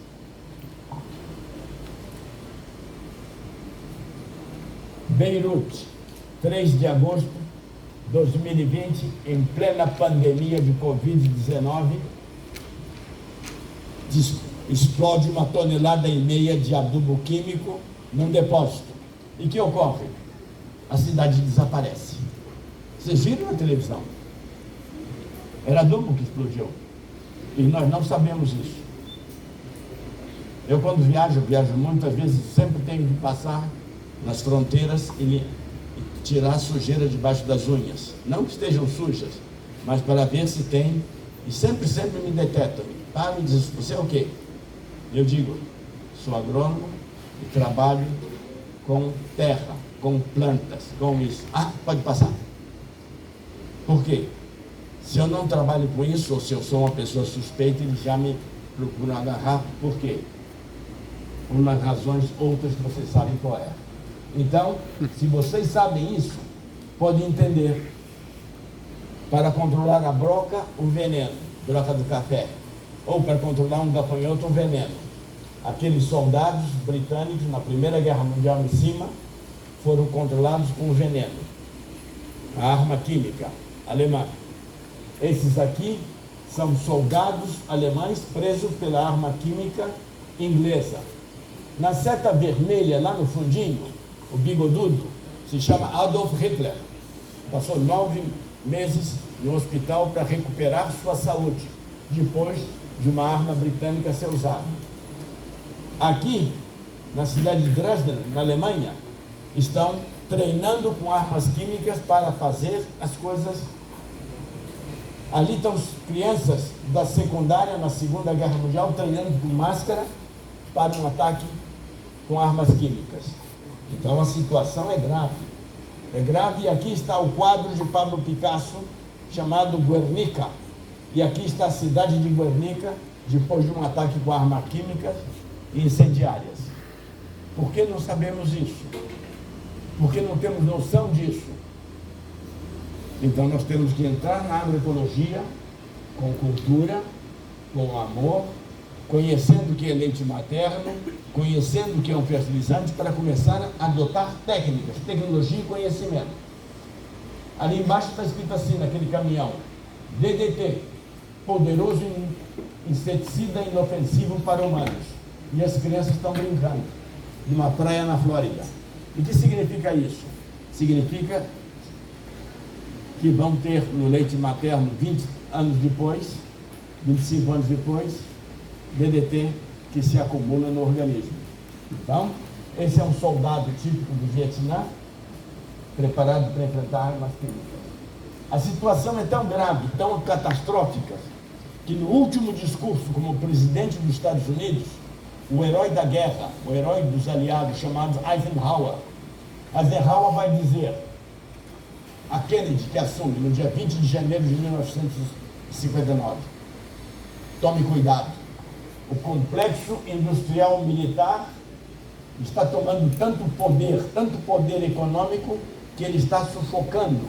Beirute, 3 de agosto de 2020, em plena pandemia de Covid-19, explode 1,5 tonelada de adubo químico num depósito. E o que ocorre? A cidade desaparece. Vocês viram na televisão? Era adubo que explodiu. E nós não sabemos isso. Eu, quando viajo muitas vezes, sempre tenho que passar nas fronteiras e tirar a sujeira debaixo das unhas. Não que estejam sujas, mas para ver se tem. E sempre me detectam. Me diz, você é o quê? Eu digo, sou agrônomo e trabalho com terra, com plantas, com isso. Pode passar. Por quê? Se eu não trabalho com isso, ou se eu sou uma pessoa suspeita, eles já me procuram agarrar. Por quê? Por umas razões outras que vocês sabem qual é. Então, se vocês sabem isso, podem entender. Para controlar a broca, o veneno, broca do café. Ou para controlar um gafanhoto, o veneno. Aqueles soldados britânicos, na Primeira Guerra Mundial em cima, foram controlados com o veneno. A arma química alemã. Esses aqui são soldados alemães presos pela arma química inglesa. Na seta vermelha, lá no fundinho, o bigodudo, se chama Adolf Hitler. Passou 9 meses no hospital para recuperar sua saúde, depois de uma arma britânica ser usada. Aqui, na cidade de Dresden, na Alemanha, estão treinando com armas químicas para fazer as coisas. Ali estão crianças da secundária, na Segunda Guerra Mundial, treinando com máscara para um ataque com armas químicas. Então a situação é grave. É grave, e aqui está o quadro de Pablo Picasso, chamado Guernica. E aqui está a cidade de Guernica, depois de um ataque com armas químicas e incendiárias. Por que não sabemos isso? Por que não temos noção disso? Então nós temos que entrar na agroecologia com cultura, com amor, conhecendo o que é leite materno, conhecendo o que é um fertilizante, para começar a adotar técnicas, tecnologia e conhecimento. Ali embaixo está escrito assim, naquele caminhão: DDT, poderoso inseticida inofensivo para humanos. E as crianças estão brincando de uma praia na Flórida. E o que significa isso? Significa que vão ter no leite materno 20 anos depois, 25 anos depois, DDT que se acumula no organismo. Então, esse é um soldado típico do Vietnã, preparado para enfrentar armas químicas. A situação é tão grave, tão catastrófica, que no último discurso como presidente dos Estados Unidos, o herói da guerra, o herói dos aliados, chamado Eisenhower vai dizer a Kennedy, que assume no dia 20 de janeiro de 1959, tome cuidado, o complexo industrial militar está tomando tanto poder econômico, que ele está sufocando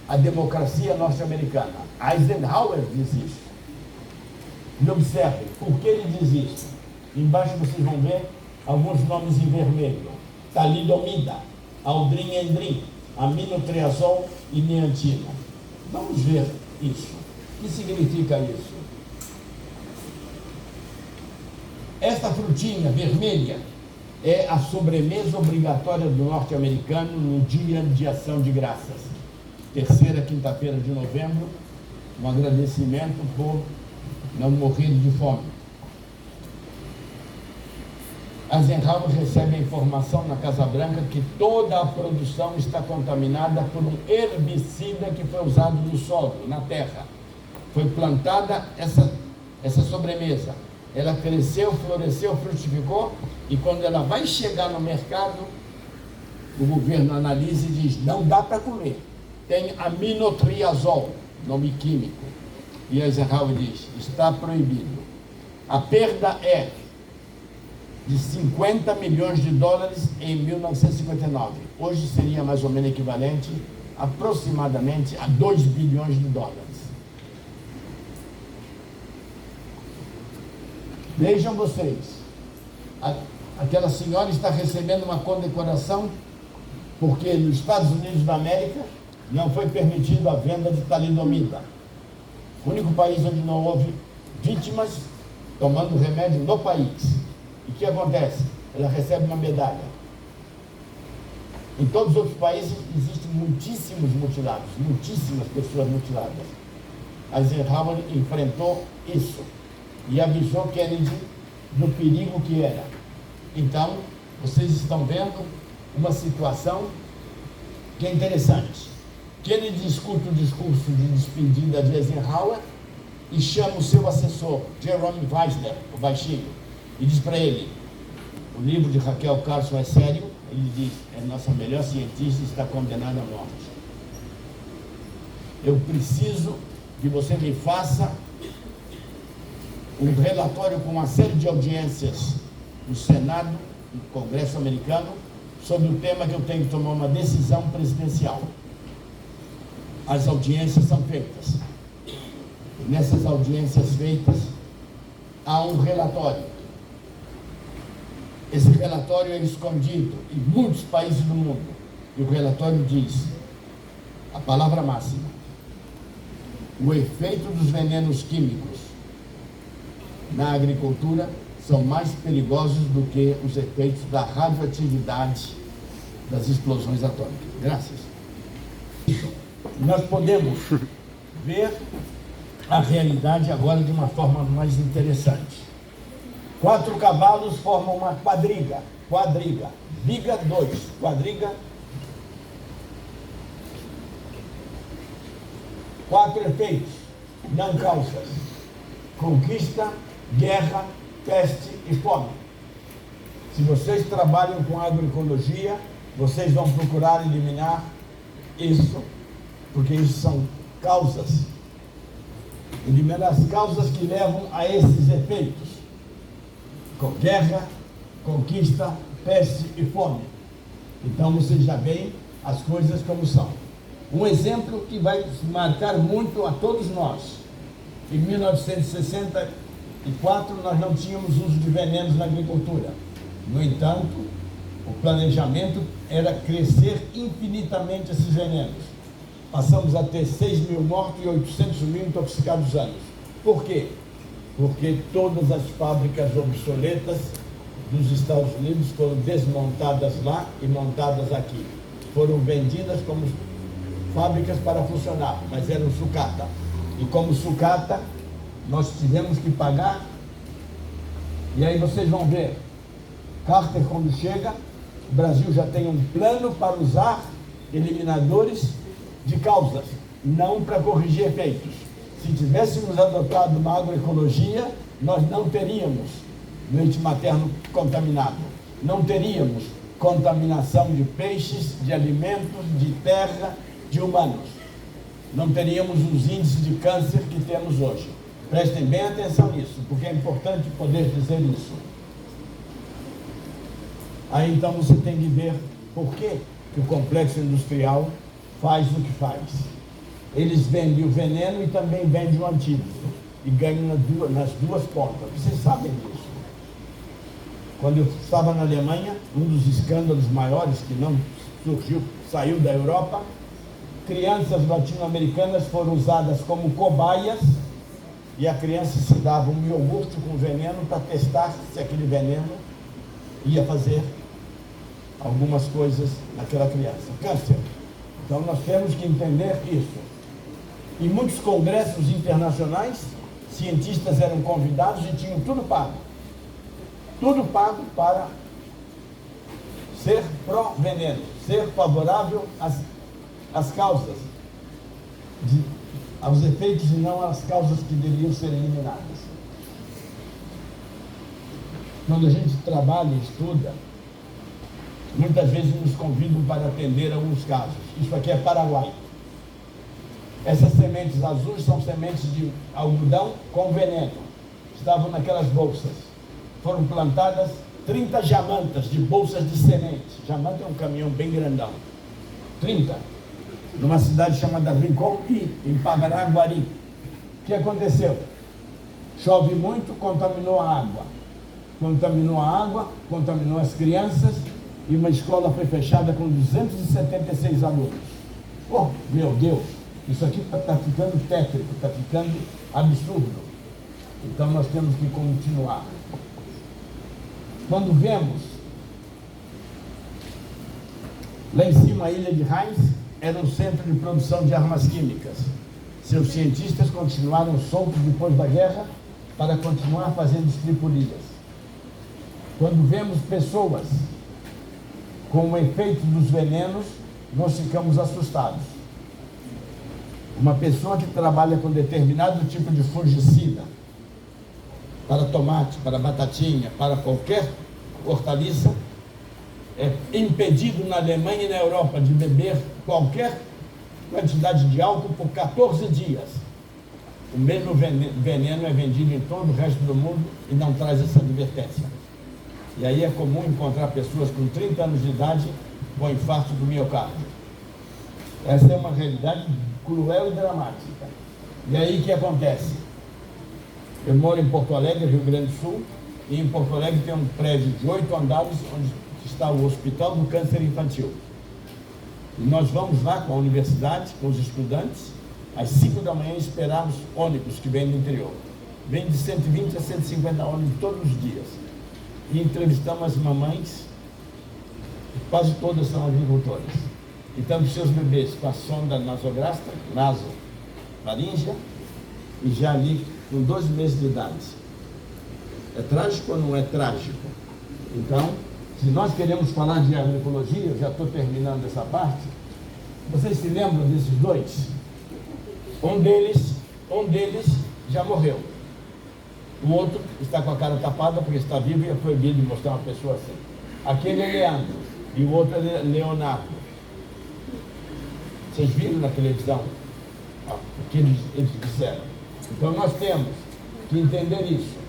a democracia norte-americana. Eisenhower diz isso. E observem, por que ele diz isso? Embaixo vocês vão ver alguns nomes em vermelho: talidomida, aldrin-endrin, aminotriazol e niantina. Vamos ver isso. O que significa isso? Esta frutinha vermelha é a sobremesa obrigatória do norte-americano no Dia de Ação de Graças, terceira quinta-feira de novembro, um agradecimento por não morrer de fome. Eisenhower recebe a informação na Casa Branca que toda a produção está contaminada por um herbicida que foi usado no solo, na terra. Foi plantada essa sobremesa. Ela cresceu, floresceu, frutificou, e quando ela vai chegar no mercado, o governo analisa e diz: não dá para comer. Tem aminotriazol, nome químico. E Eisenhower diz: está proibido. A perda é de 50 milhões de dólares em 1959. Hoje seria mais ou menos equivalente, aproximadamente, a 2 bilhões de dólares. Vejam vocês, aquela senhora está recebendo uma condecoração porque nos Estados Unidos da América não foi permitido a venda de talidomida. O único país onde não houve vítimas tomando remédio no país. E o que acontece? Ela recebe uma medalha. Em todos os outros países existem muitíssimos mutilados, muitíssimas pessoas mutiladas. Eisenhower enfrentou isso e avisou Kennedy do perigo que era. Então, vocês estão vendo uma situação que é interessante. Kennedy escuta o discurso de despedida de Eisenhower e chama o seu assessor, Jerome Weissler, o baixinho, e diz para ele: o livro de Raquel Carson é sério? Ele diz: é nossa melhor cientista e está condenada à morte. Eu preciso que você me faça um relatório com uma série de audiências no Senado, no Congresso americano, sobre o tema que eu tenho que tomar uma decisão presidencial. As audiências são feitas. Nessas audiências feitas, há um relatório. Esse relatório é escondido em muitos países do mundo. E o relatório diz, a palavra máxima: o efeito dos venenos químicos na agricultura são mais perigosos do que os efeitos da radioatividade das explosões atômicas. Graças. Nós podemos ver a realidade agora de uma forma mais interessante. 4 cavalos formam uma quadriga. Biga 2, quadriga. 4 efeitos, não causas: conquista, guerra, peste e fome. Se vocês trabalham com agroecologia, vocês vão procurar eliminar isso, porque isso são causas. Eliminar as causas que levam a esses efeitos: com guerra, conquista, peste e fome. Então vocês já veem as coisas como são. Um exemplo que vai marcar muito a todos nós. Em 1964 nós não tínhamos uso de venenos na agricultura. No entanto, o planejamento era crescer infinitamente esses venenos. Passamos a ter 6 mil mortos e 800 mil intoxicados anos. Por quê? Porque todas as fábricas obsoletas dos Estados Unidos foram desmontadas lá e montadas aqui. Foram vendidas como fábricas para funcionar, mas eram sucata. E como sucata, nós tivemos que pagar. E aí vocês vão ver, Carter, quando chega, o Brasil já tem um plano para usar eliminadores de causas, não para corrigir efeitos. Se tivéssemos adotado uma agroecologia, nós não teríamos leite materno contaminado, não teríamos contaminação de peixes, de alimentos, de terra, de humanos. Não teríamos os índices de câncer que temos hoje. Prestem bem atenção nisso, porque é importante poder dizer isso. Aí então você tem que ver por que o complexo industrial faz o que faz. Eles vendem o veneno e também vendem o antídoto. E ganham nas duas pontas. Vocês sabem disso. Quando eu estava na Alemanha, um dos escândalos maiores que não saiu da Europa, crianças latino-americanas foram usadas como cobaias e a criança se dava um iogurte com veneno para testar se aquele veneno ia fazer algumas coisas naquela criança. Câncer. Então nós temos que entender isso. Em muitos congressos internacionais, cientistas eram convidados e tinham tudo pago. Tudo pago para ser pró-veneno, ser favorável às causas, aos efeitos e não às causas que deveriam ser eliminadas. Quando a gente trabalha e estuda, muitas vezes nos convidam para atender alguns casos. Isso aqui é Paraguai. Essas sementes azuis são sementes de algodão com veneno. Estavam naquelas bolsas. Foram plantadas 30 jamantas de bolsas de semente. Jamanta é um caminhão bem grandão. 30. Numa cidade chamada Rincon, em Pagaraguari. O que aconteceu? Chove muito, contaminou a água. Contaminou a água, contaminou as crianças, e uma escola foi fechada com 276 alunos. Oh, meu Deus, isso aqui está ficando tétrico, está ficando absurdo. Então nós temos que continuar. Quando vemos, lá em cima a ilha de Raiz era um centro de produção de armas químicas. Seus cientistas continuaram soltos depois da guerra para continuar fazendo estripulias. Quando vemos pessoas com o efeito dos venenos, nós ficamos assustados. Uma pessoa que trabalha com determinado tipo de fungicida, para tomate, para batatinha, para qualquer hortaliça, é impedido na Alemanha e na Europa de beber qualquer quantidade de álcool por 14 dias. O mesmo veneno é vendido em todo o resto do mundo e não traz essa advertência. E aí é comum encontrar pessoas com 30 anos de idade com infarto do miocárdio. Essa é uma realidade cruel e dramática. E aí o que acontece? Eu moro em Porto Alegre, Rio Grande do Sul, e em Porto Alegre tem um prédio de 8 andares onde está o Hospital do Câncer Infantil. E nós vamos lá com a universidade, com os estudantes, às 5 da manhã esperarmos ônibus que vêm do interior. Vem de 120 a 150 ônibus todos os dias. E entrevistamos as mamães, quase todas são agricultoras. Então, os seus bebês com a sonda nasogástrica, nasofaríngea, e já ali com 2 meses de idade. É trágico ou não é trágico? Então, se nós queremos falar de agroecologia, eu já estou terminando essa parte, vocês se lembram desses dois? Um deles já morreu. O outro está com a cara tapada porque está vivo e é proibido de mostrar uma pessoa assim. Aquele é Leandro e o outro é Leonardo. Vocês viram na televisão o que eles disseram. Então nós temos que entender isso.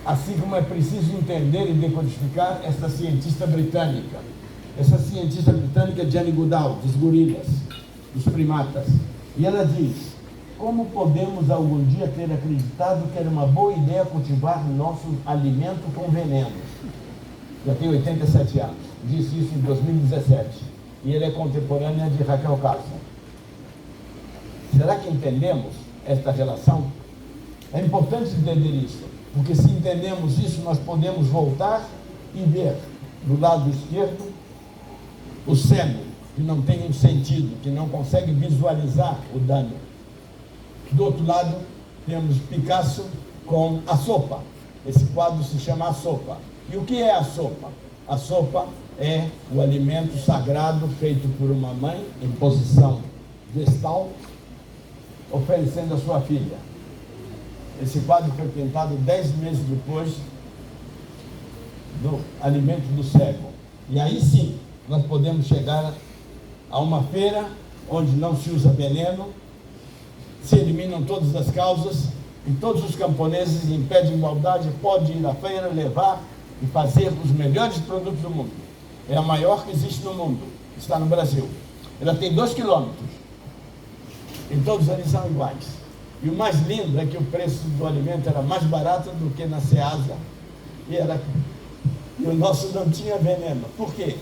Assim como é preciso entender e decodificar essa cientista britânica. Essa cientista britânica, Jane Goodall, dos gorilas, dos primatas. E ela diz: como podemos algum dia ter acreditado que era uma boa ideia cultivar nosso alimento com veneno? Já tem 87 anos. Disse isso em 2017. E ela é contemporânea de Raquel Carson. Será que entendemos esta relação? É importante entender isso, porque se entendemos isso, nós podemos voltar e ver do lado esquerdo o cego, que não tem um sentido, que não consegue visualizar o dano. Do outro lado, temos Picasso com A Sopa. Esse quadro se chama A Sopa. E o que é a sopa? A sopa é o alimento sagrado feito por uma mãe em posição gestal, oferecendo à sua filha. Esse quadro foi pintado 10 meses depois do alimento do cego. E aí sim, nós podemos chegar a uma feira onde não se usa veneno, se eliminam todas as causas e todos os camponeses em pé de igualdade podem ir à feira, levar e fazer os melhores produtos do mundo. É a maior que existe no mundo, está no Brasil. Ela tem 2 quilômetros e todos ali são iguais. E o mais lindo é que o preço do alimento era mais barato do que na Ceasa e o nosso não tinha veneno. Por quê?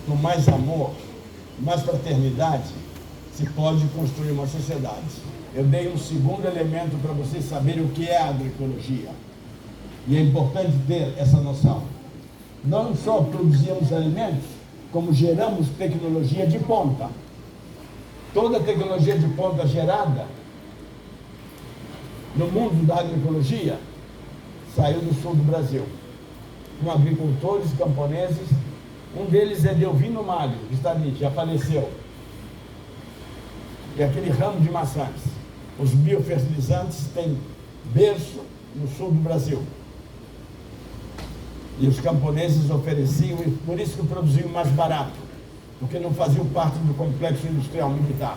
Com mais amor, mais fraternidade, se pode construir uma sociedade. Eu dei um segundo elemento para vocês saberem o que é agroecologia. E é importante ter essa noção. Não só produzimos alimentos, como geramos tecnologia de ponta. Toda tecnologia de ponta gerada no mundo da agroecologia saiu do sul do Brasil, com agricultores camponeses. Um deles é Delvino Magro, que está ali, já faleceu. E aquele ramo de maçãs. Os biofertilizantes têm berço no sul do Brasil. E os camponeses ofereciam, e por isso que produziam mais barato, porque não faziam parte do complexo industrial militar.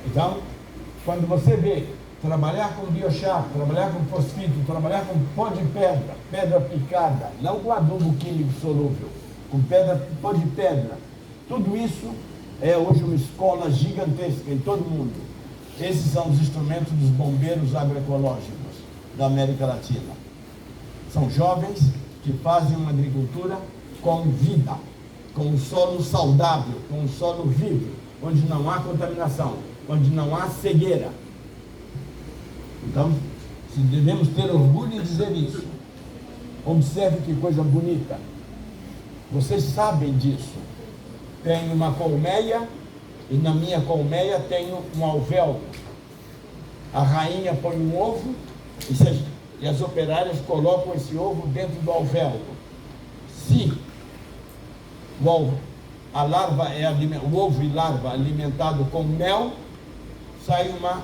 Então, quando você vê trabalhar com biochar, trabalhar com fosfito, trabalhar com pó de pedra, pedra picada, não com adubo químico solúvel, com pó de pedra, tudo isso é hoje uma escola gigantesca em todo o mundo. Esses são os instrumentos dos bombeiros agroecológicos da América Latina. São jovens que fazem uma agricultura com vida, com um solo saudável, com um solo vivo, onde não há contaminação, onde não há cegueira. Então, se devemos ter orgulho em dizer isso. Observe que coisa bonita. Vocês sabem disso. Tenho uma colmeia e na minha colmeia tenho um alvéolo. A rainha põe um ovo e as operárias colocam esse ovo dentro do alvéolo. Se a larva o ovo e larva alimentado com mel, sai uma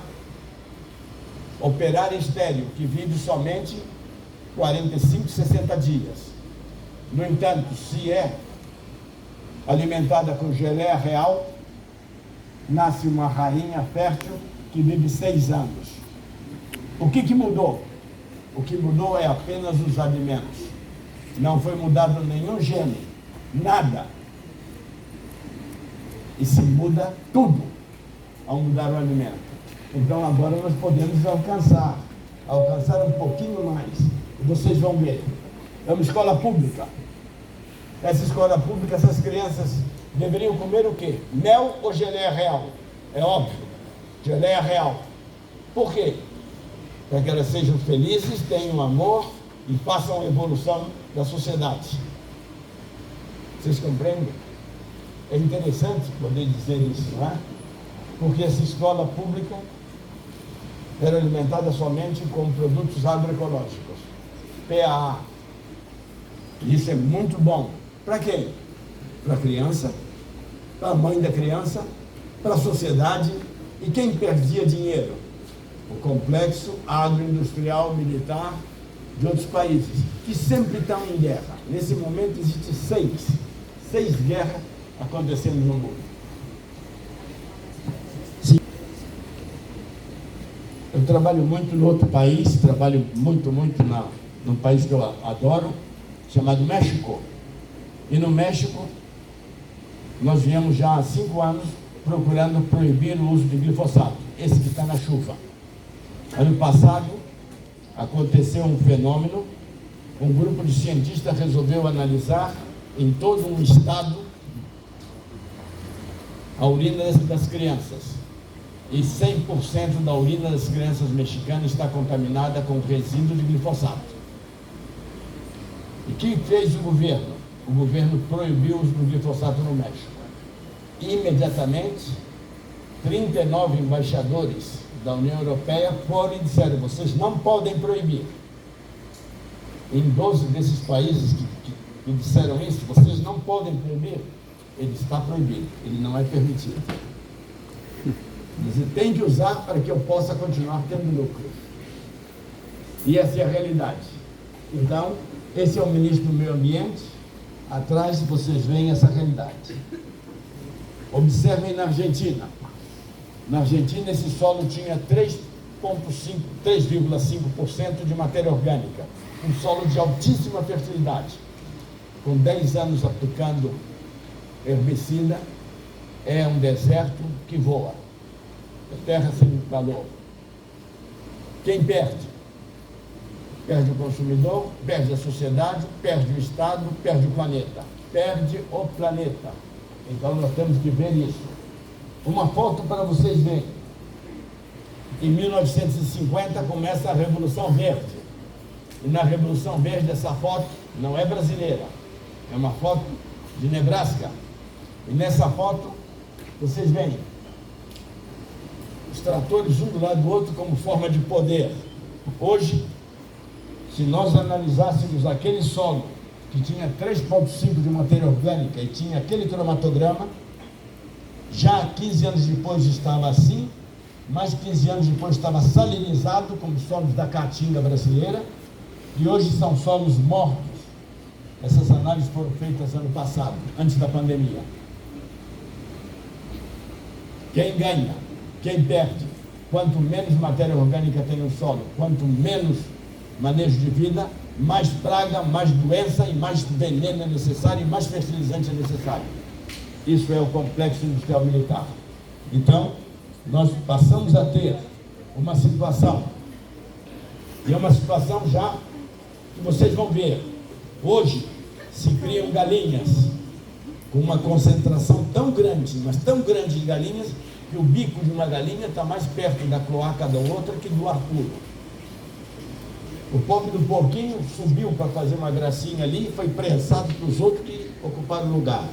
operária estéril, que vive somente 45, 60 dias. No entanto, se é alimentada com geleia real, nasce uma rainha fértil que vive 6 anos. O que mudou? O que mudou é apenas os alimentos. Não foi mudado nenhum gene, nada. E se muda tudo ao mudar o alimento. Então agora nós podemos alcançar um pouquinho mais. E vocês vão ver. É uma escola pública. Essa escola pública, essas crianças deveriam comer o quê? Mel ou geleia real? É óbvio, geleia real. Por quê? Para que elas sejam felizes, tenham amor e façam a evolução da sociedade. Vocês compreendem? É interessante poder dizer isso, não é? Porque essa escola pública era alimentada somente com produtos agroecológicos, PAA. Isso é muito bom. Para quem? Para a criança, para a mãe da criança, para a sociedade. E quem perdia dinheiro? O complexo agroindustrial militar de outros países, que sempre estão em guerra. Nesse momento existem 6 guerras acontecendo no mundo. Sim. Eu trabalho muito no outro país, trabalho muito num país que eu adoro, chamado México. E no México, nós viemos já há 5 anos procurando proibir o uso de glifosato, esse que está na chuva. Ano passado, aconteceu um fenômeno, um grupo de cientistas resolveu analisar em todo um estado a urina das crianças. E 100% da urina das crianças mexicanas está contaminada com resíduo de glifosato. E o que fez o governo? O governo proibiu o uso do glifosato no México. Imediatamente, 39 embaixadores da União Europeia foram e disseram: vocês não podem proibir. Em 12 desses países que disseram isso, vocês não podem proibir. Ele está proibido, ele não é permitido. Você tem que usar para que eu possa continuar tendo lucro. E essa é a realidade. Então, esse é o ministro do Meio Ambiente. Atrás vocês veem essa realidade. Observem na Argentina. Na Argentina, esse solo tinha 3,5% de matéria orgânica. Um solo de altíssima fertilidade. Com 10 anos aplicando herbicida, é um deserto que voa. A terra sem valor. Quem perde? Perde o consumidor, perde a sociedade, perde o Estado, perde o planeta. Perde o planeta. Então nós temos que ver isso. Uma foto para vocês verem. Em 1950 começa a Revolução Verde. E na Revolução Verde essa foto não é brasileira. É uma foto de Nebraska. E nessa foto vocês veem os tratores um do lado do outro como forma de poder. Hoje, se nós analisássemos aquele solo que tinha 3,5 de matéria orgânica e tinha aquele cromatograma, já 15 anos depois estava assim, mais 15 anos depois estava salinizado, como os solos da Caatinga brasileira, e hoje são solos mortos. Essas análises foram feitas ano passado, antes da pandemia. Quem ganha? Quem perde? Quanto menos matéria orgânica tem no solo, quanto menos manejo de vida, mais praga, mais doença e mais veneno é necessário e mais fertilizante é necessário. Isso é o complexo industrial militar. Então, nós passamos a ter uma situação, e é uma situação já que vocês vão ver. Hoje se criam galinhas com uma concentração tão grande, mas tão grande de galinhas, que o bico de uma galinha está mais perto da cloaca da outra que do ar puro. O pobre do porquinho subiu para fazer uma gracinha ali e foi prensado para os outros que ocuparam o lugar.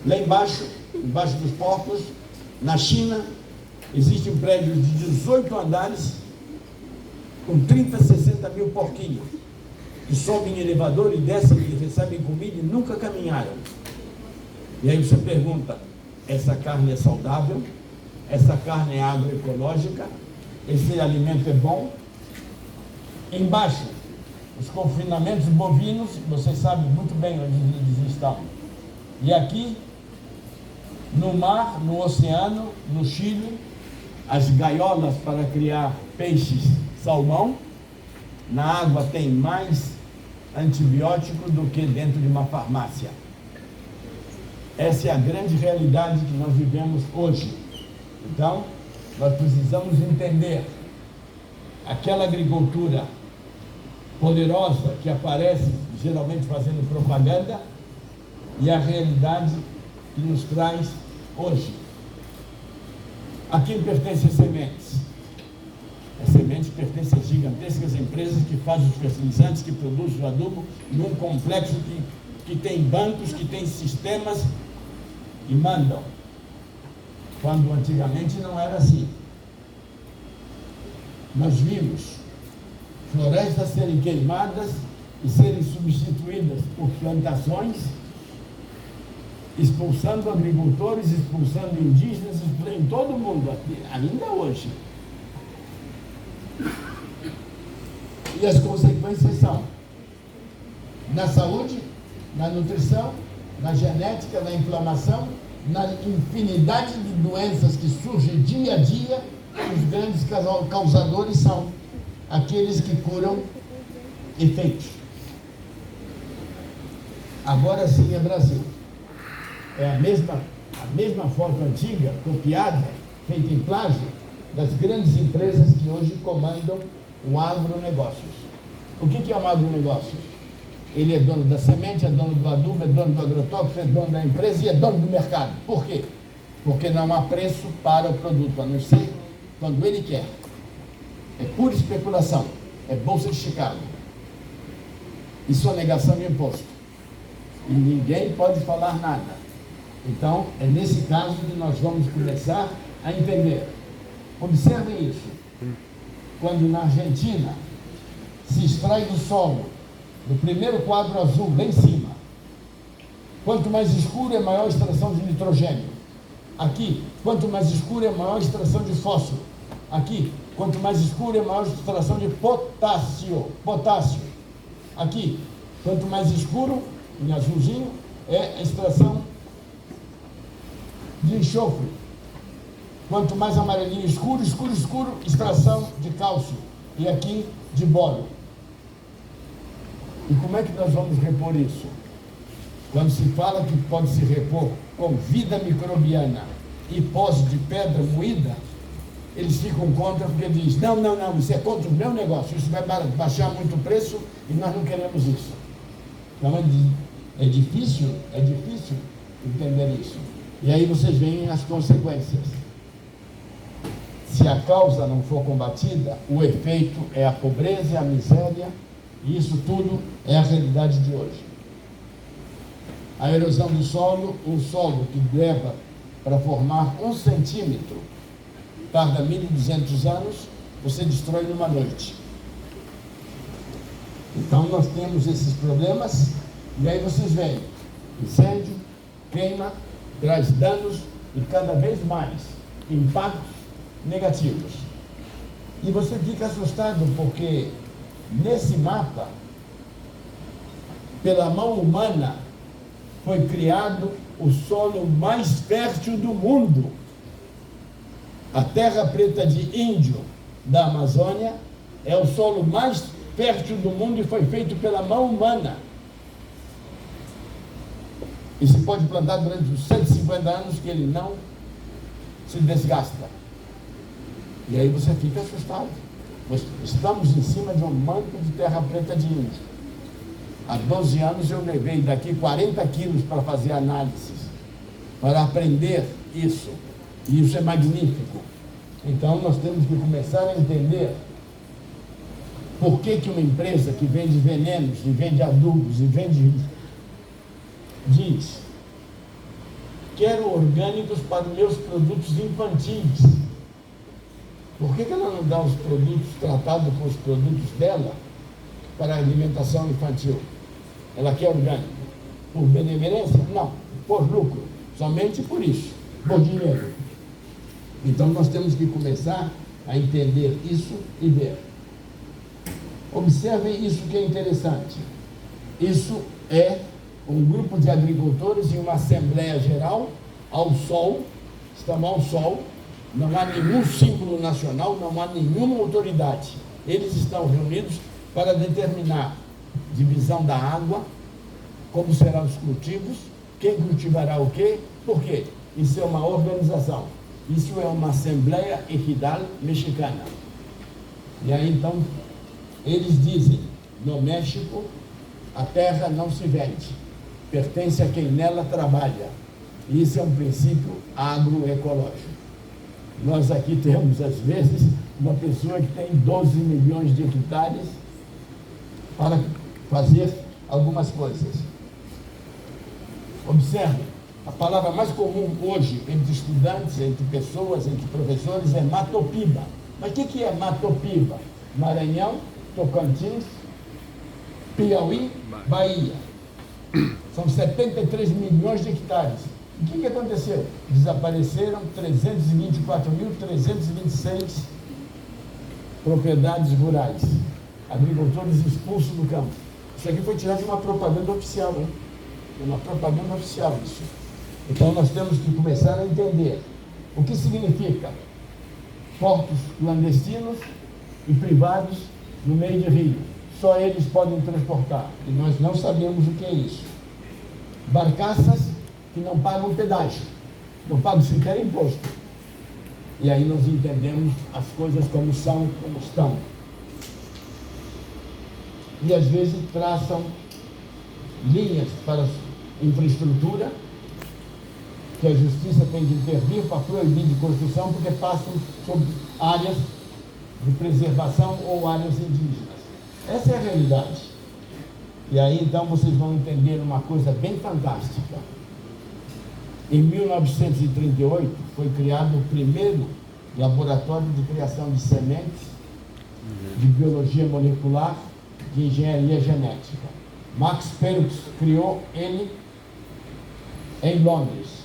Lá embaixo dos porcos, na China, existe um prédio de 18 andares com 30, 60 mil porquinhos que sobem em elevador e descem e recebem comida e nunca caminharam. E aí você pergunta, essa carne é saudável? Essa carne é agroecológica? Esse alimento é bom? Embaixo, os confinamentos bovinos, vocês sabem muito bem onde eles estão. E aqui, no mar, no oceano, no Chile, as gaiolas para criar peixes salmão. Na água tem mais antibiótico do que dentro de uma farmácia. Essa é a grande realidade que nós vivemos hoje. Então, nós precisamos entender aquela agricultura poderosa que aparece geralmente fazendo propaganda e a realidade que nos traz hoje. A quem pertence as sementes? As sementes pertencem a gigantescas empresas que fazem os fertilizantes, que produzem o adubo, num complexo que tem bancos, que tem sistemas e mandam. Quando antigamente não era assim. Nós vimos florestas serem queimadas e serem substituídas por plantações, expulsando agricultores, expulsando indígenas, em todo o mundo, ainda hoje. E as consequências são na saúde, na nutrição, na genética, na inflamação, na infinidade de doenças que surgem dia a dia. Os grandes causadores são aqueles que curam efeitos. Agora sim é Brasil. É a mesma foto antiga, copiada, feita em plágio, das grandes empresas que hoje comandam o agronegócio. O que é um agronegócio? Ele é dono da semente, é dono do adubo, é dono do agrotóxico, é dono da empresa e é dono do mercado. Por quê? Porque não há preço para o produto, a não ser quando ele quer. É pura especulação, é Bolsa de Chicago. E sonegação de imposto. E ninguém pode falar nada. Então, é nesse caso que nós vamos começar a entender. Observem isso. Quando na Argentina se extrai do solo, no primeiro quadro azul, bem em cima, quanto mais escuro é maior a extração de nitrogênio. Aqui, quanto mais escuro é maior a extração de fósforo. Aqui, quanto mais escuro é maior a extração de potássio. Aqui, quanto mais escuro, em azulzinho, é a extração de enxofre. Quanto mais amarelinho escuro, extração de cálcio. E aqui, de boro. E como é que nós vamos repor isso? Quando se fala que pode se repor com vida microbiana e pós de pedra moída, eles ficam contra porque dizem, não, isso é contra o meu negócio, isso vai baixar muito o preço e nós não queremos isso. Então é difícil entender isso. E aí vocês veem as consequências. Se a causa não for combatida, o efeito é a pobreza, é a miséria, e isso tudo é a realidade de hoje. A erosão do solo, um solo que leva para formar 1 centímetro, tarda 1.200 anos, você destrói numa noite. Então nós temos esses problemas, e aí vocês veem, incêndio, queima, traz danos e cada vez mais impactos negativos. E você fica assustado porque nesse mapa, pela mão humana, foi criado o solo mais fértil do mundo. A terra preta de índio da Amazônia é o solo mais fértil do mundo e foi feito pela mão humana. E se pode plantar durante os 150 anos que ele não se desgasta. E aí você fica assustado. Nós estamos em cima de um manto de terra preta de índio. Há 12 anos eu levei daqui 40 quilos para fazer análises, para aprender isso. E isso é magnífico. Então nós temos que começar a entender por que uma empresa que vende venenos, e vende adubos, e vende... diz, quero orgânicos para os meus produtos infantis. Por que ela não dá os produtos tratados com os produtos dela para a alimentação infantil? Ela quer orgânico. por benevolência? Não, por lucro, somente por isso, por dinheiro. Então nós temos que começar a entender isso e ver. Observem isso que é interessante. Isso é um grupo de agricultores em uma Assembleia Geral, ao sol, estamos ao sol, não há nenhum símbolo nacional, não há nenhuma autoridade. Eles estão reunidos para determinar divisão da água, como serão os cultivos, quem cultivará o quê, por quê? Isso é uma organização, isso é uma Assembleia Ejidal mexicana. E aí então, eles dizem, no México, a terra não se vende, pertence a quem nela trabalha. Isso é um princípio agroecológico. Nós aqui temos, às vezes, uma pessoa que tem 12 milhões de hectares para fazer algumas coisas. Observe, a palavra mais comum hoje entre estudantes, entre pessoas, entre professores é matopiba. Mas o que é matopiba? Maranhão, Tocantins, Piauí, Bahia. São 73 milhões de hectares. O que aconteceu? Desapareceram 324.326 propriedades rurais. Agricultores expulsos do campo. Isso aqui foi tirado de uma propaganda oficial, hein? Uma propaganda oficial isso. Então nós temos que começar a entender o que significa portos clandestinos e privados no meio de rio. Só eles podem transportar. E nós não sabemos o que é isso. Barcaças que não pagam pedágio, não pagam sequer imposto. E aí nós entendemos as coisas como são, como estão. E às vezes traçam linhas para infraestrutura, que a justiça tem de intervir para proibir de construção, porque passam sobre áreas de preservação ou áreas indígenas. Essa é a realidade. E aí então vocês vão entender uma coisa bem fantástica. Em 1938 foi criado o primeiro laboratório de criação de sementes, de biologia molecular, de engenharia genética. Max Perutz criou ele em Londres.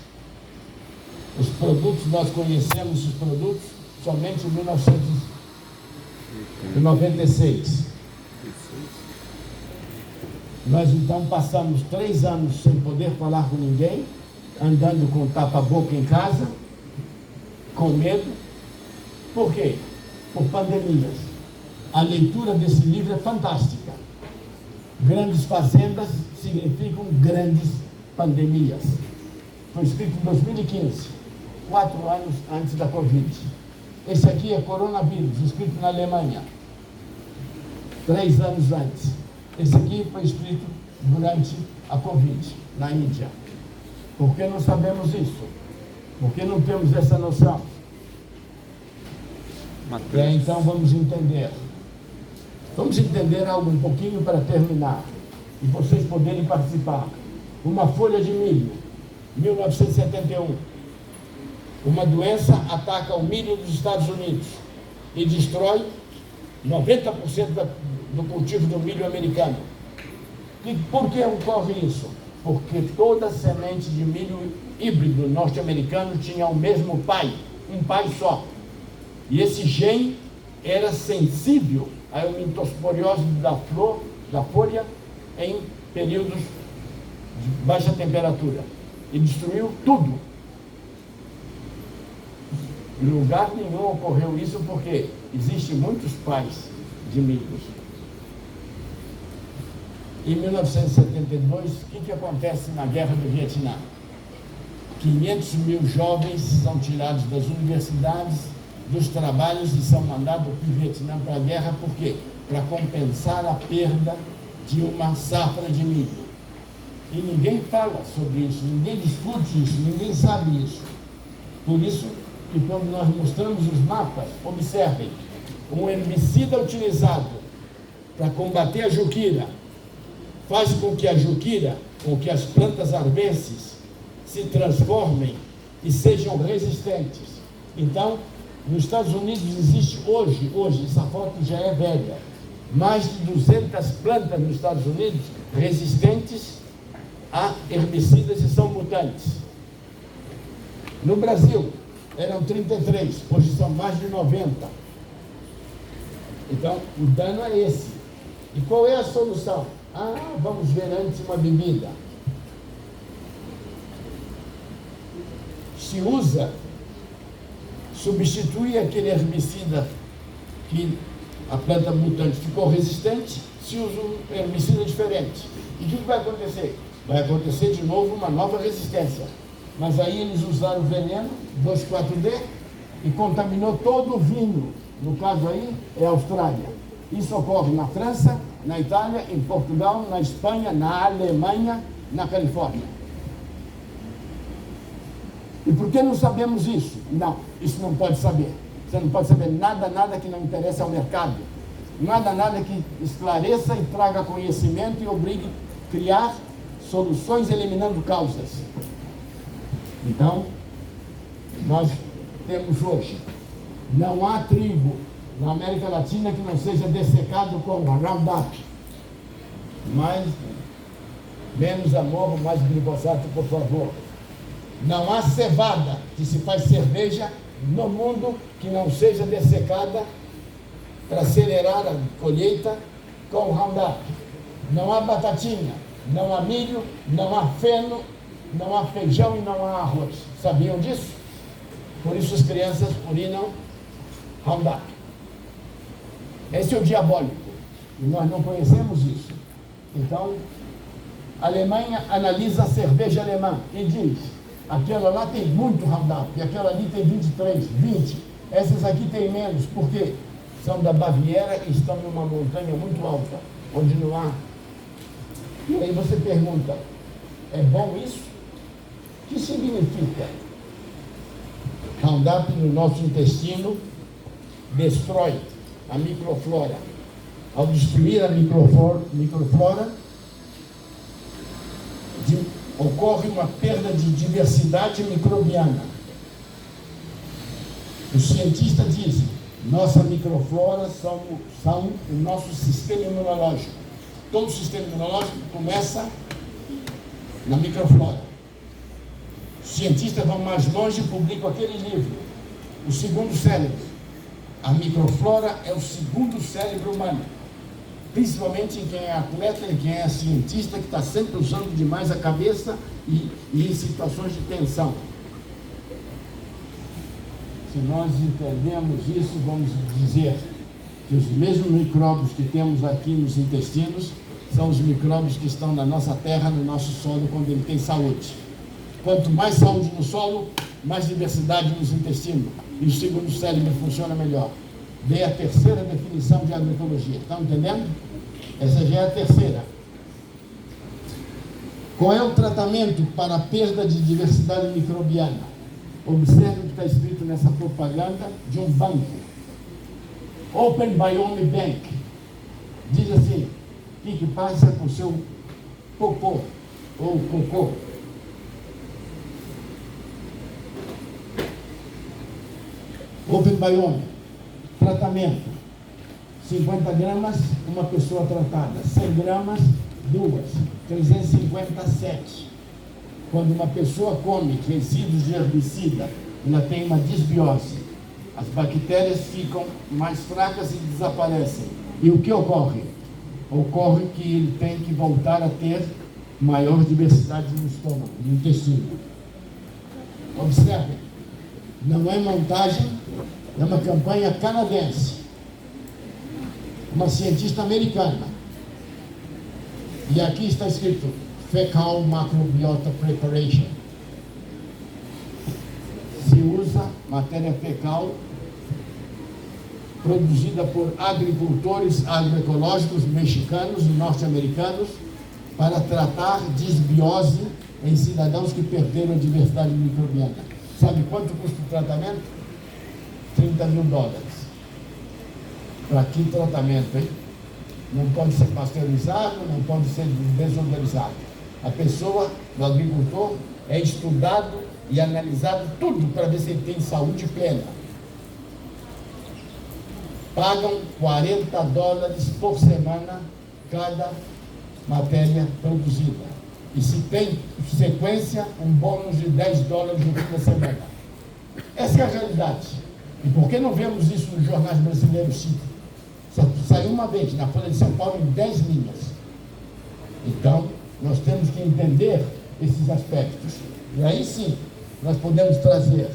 Os produtos, nós conhecemos os produtos somente em 1996. Nós então passamos 3 anos sem poder falar com ninguém, andando com tapa-boca em casa, com medo. Por quê? Por pandemias. A leitura desse livro é fantástica. Grandes fazendas significam grandes pandemias. Foi escrito em 2015, 4 anos antes da Covid. Esse aqui é coronavírus, escrito na Alemanha, 3 anos antes. Esse aqui foi escrito durante a Covid, na Índia. Por que não sabemos isso? Por que não temos essa noção? E aí, então vamos entender. Vamos entender algo um pouquinho para terminar e vocês poderem participar. Uma folha de milho, 1971. Uma doença ataca o milho dos Estados Unidos e destrói 90% do cultivo do milho americano. E por que ocorre isso? Porque toda semente de milho híbrido norte-americano tinha o mesmo pai, um pai só. E esse gene era sensível à eumintosporiose da flor, da folha, em períodos de baixa temperatura. E destruiu tudo. Em lugar nenhum ocorreu isso porque existem muitos pais de milho. Em 1972, o que acontece na Guerra do Vietnã? 500 mil jovens são tirados das universidades, dos trabalhos e são mandados para o Vietnã para a guerra. Por quê? Para compensar a perda de uma safra de milho. E ninguém fala sobre isso, ninguém discute isso, ninguém sabe isso. Por isso que quando nós mostramos os mapas, observem, um herbicida utilizado para combater a juquira faz com que a juquira, com que as plantas arvenses se transformem e sejam resistentes. Então, nos Estados Unidos existe hoje, essa foto já é velha, mais de 200 plantas nos Estados Unidos resistentes há herbicidas e são mutantes. No Brasil, eram 33, hoje são mais de 90. Então, o dano é esse. E qual é a solução? Vamos ver antes uma bebida. Se usa, substitui aquele herbicida que a planta mutante ficou resistente, se usa um herbicida diferente. E o que vai acontecer? Vai acontecer de novo uma nova resistência. Mas aí eles usaram o veneno, 2,4-D, e contaminou todo o vinho. No caso aí, é a Austrália. Isso ocorre na França, na Itália, em Portugal, na Espanha, na Alemanha, na Califórnia. E por que não sabemos isso? Não, isso não pode saber. Você não pode saber nada que não interesse ao mercado. Nada que esclareça e traga conhecimento e obrigue a criar soluções eliminando causas. Então, nós temos hoje, não há trigo na América Latina que não seja dessecado com Roundup. Menos amor, mais glifosato, por favor. Não há cevada que se faz cerveja no mundo que não seja dessecada para acelerar a colheita com Roundup. Não há batatinha, não há milho, não há feno, não há feijão e não há arroz. Sabiam disso? Por isso as crianças urinam Roundup. Esse é o diabólico. E nós não conhecemos isso. Então, a Alemanha analisa a cerveja alemã e diz: aquela lá tem muito Roundup, e aquela ali tem 23, 20. Essas aqui tem menos, porque são da Baviera e estão numa montanha muito alta, onde não há. E aí você pergunta: é bom isso? O que significa? Roundup no nosso intestino destrói a microflora. Ao destruir a microflora, ocorre uma perda de diversidade microbiana. Os cientistas dizem: nossa microflora são o nosso sistema imunológico. Todo o sistema imunológico começa na microflora. Os cientistas vão mais longe e publicam aquele livro, O Segundo Cérebro. A microflora é o segundo cérebro humano, principalmente em quem é atleta e quem é cientista, que está sempre usando demais a cabeça e em situações de tensão. Se nós entendemos isso, vamos dizer que os mesmos micróbios que temos aqui nos intestinos são os micróbios que estão na nossa terra, no nosso solo, quando ele tem saúde. Quanto mais saúde no solo, mais diversidade nos intestinos. E o segundo cérebro funciona melhor. Dei a terceira definição de agroecologia. Estão entendendo? Essa já é a terceira. Qual é o tratamento para a perda de diversidade microbiana? Observe o que está escrito nessa propaganda de um banco. Open Biome Bank. Diz assim: o que passa com o seu popô ou cocô? Open Biome. Tratamento: 50 gramas, uma pessoa tratada. 100 gramas, 2. 357. Quando uma pessoa come resíduos de herbicida, ela tem uma disbiose. As bactérias ficam mais fracas e desaparecem. E o que ocorre? Ocorre que ele tem que voltar a ter maior diversidade no estômago, no intestino. Observem, não é montagem, é uma campanha canadense. Uma cientista americana. E aqui está escrito: Fecal Microbiota Preparation. Se usa matéria fecal produzida por agricultores agroecológicos mexicanos e norte-americanos para tratar disbiose em cidadãos que perderam a diversidade microbiana. Sabe quanto custa o tratamento? $30 mil. Para que tratamento, hein? Não pode ser pasteurizado, não pode ser desodorizado. A pessoa, o agricultor, é estudado e analisado tudo para ver se ele tem saúde plena. Pagam $40 por semana cada matéria produzida. E se tem sequência, um bônus de $10 no fim da semana. Essa é a realidade. E por que não vemos isso nos jornais brasileiros? Só saiu uma vez, na Folha de São Paulo, em 10 linhas. Então, nós temos que entender esses aspectos. E aí sim, nós podemos trazer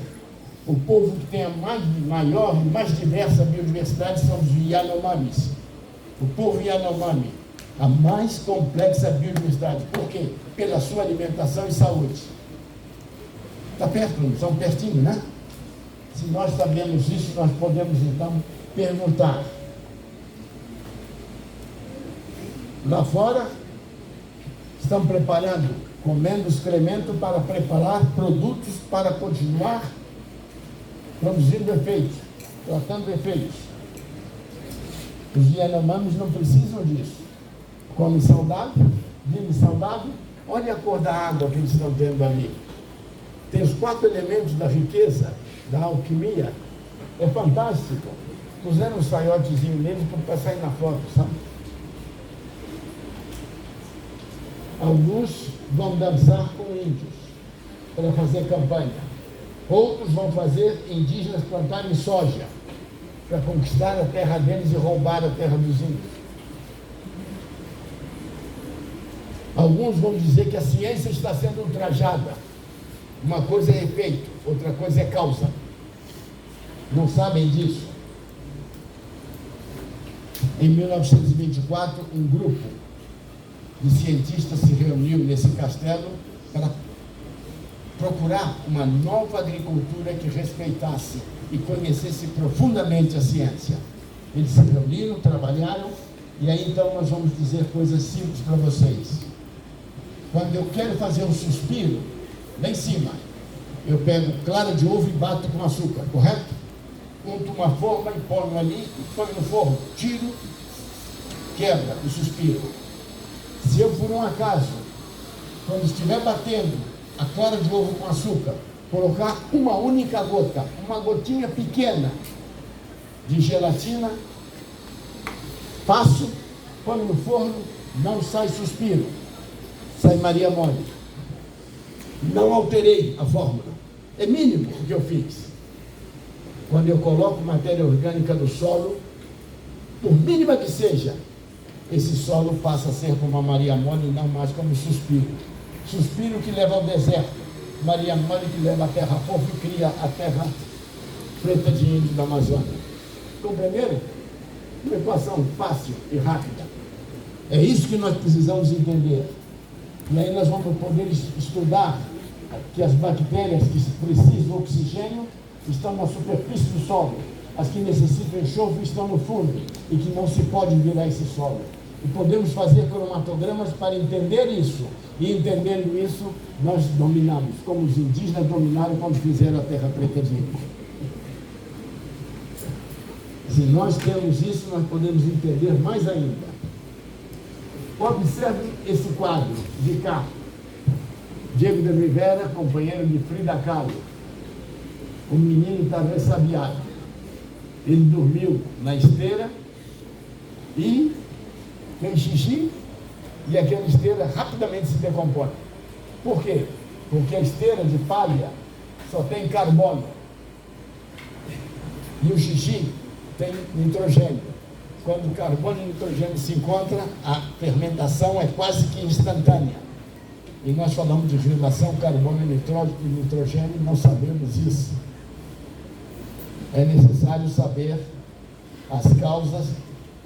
o povo que tem a maior e mais diversa biodiversidade, são os Yanomamis. O povo Yanomami, a mais complexa biodiversidade. Por quê? Pela sua alimentação e saúde. Está perto, são pertinho, né? Se nós sabemos isso, nós podemos então perguntar. Lá fora, estão preparando, comendo excremento para preparar produtos para continuar produzindo efeitos, tratando efeitos. Os Yanomamis não precisam disso. Comem saudável, vivem saudável. Olha a cor da água que eles estão tendo ali. Tem os 4 elementos da riqueza, da alquimia. É fantástico. Puseram um saiotezinho neles para sair na foto, sabe? Alguns vão dançar com índios para fazer campanha. Outros vão fazer indígenas plantarem soja para conquistar a terra deles e roubar a terra dos índios. Alguns vão dizer que a ciência está sendo ultrajada. Uma coisa é efeito, outra coisa é causa. Não sabem disso. Em 1924, um grupo de cientistas se reuniu nesse castelo para procurar uma nova agricultura que respeitasse e conhecesse profundamente a ciência. Eles se reuniram, trabalharam, e aí então nós vamos dizer coisas simples para vocês. Quando eu quero fazer um suspiro, lá em cima, eu pego clara de ovo e bato com açúcar, correto? Unto uma forma e ponho ali, e ponho no forno, tiro, quebra o suspiro. Se eu, por um acaso, quando estiver batendo a clara de ovo com açúcar, colocar uma única gota, uma gotinha pequena de gelatina, passo, ponho no forno, não sai suspiro, sai Maria Mole. Não alterei a fórmula. É mínimo o que eu fiz. Quando eu coloco matéria orgânica no solo, por mínima que seja, esse solo passa a ser como a Maria Mole e não mais como suspiro. Suspiro que leva ao deserto, Maria Mole que leva a terra fofa e cria a terra preta de índio da Amazônia. Compreenderam? Uma equação fácil e rápida. É isso que nós precisamos entender. E aí nós vamos poder estudar que as bactérias que precisam de oxigênio estão na superfície do solo. As que necessitam enxofre estão no fundo e que não se pode virar esse solo. E podemos fazer cromatogramas para entender isso. E entendendo isso, nós dominamos, como os indígenas dominaram quando fizeram a terra preta de índio. Se nós temos isso, nós podemos entender mais ainda. Observe esse quadro de cá. Diego de Rivera, companheiro de Frida Kahlo. O menino está ressabiado. Ele dormiu na esteira e fez xixi e aquela esteira rapidamente se decompõe. Por quê? Porque a esteira de palha só tem carbono e o xixi tem nitrogênio. Quando o carbono e o nitrogênio se encontram, a fermentação é quase que instantânea. E nós falamos de relação carbono e nitrogênio, não sabemos isso. É necessário saber as causas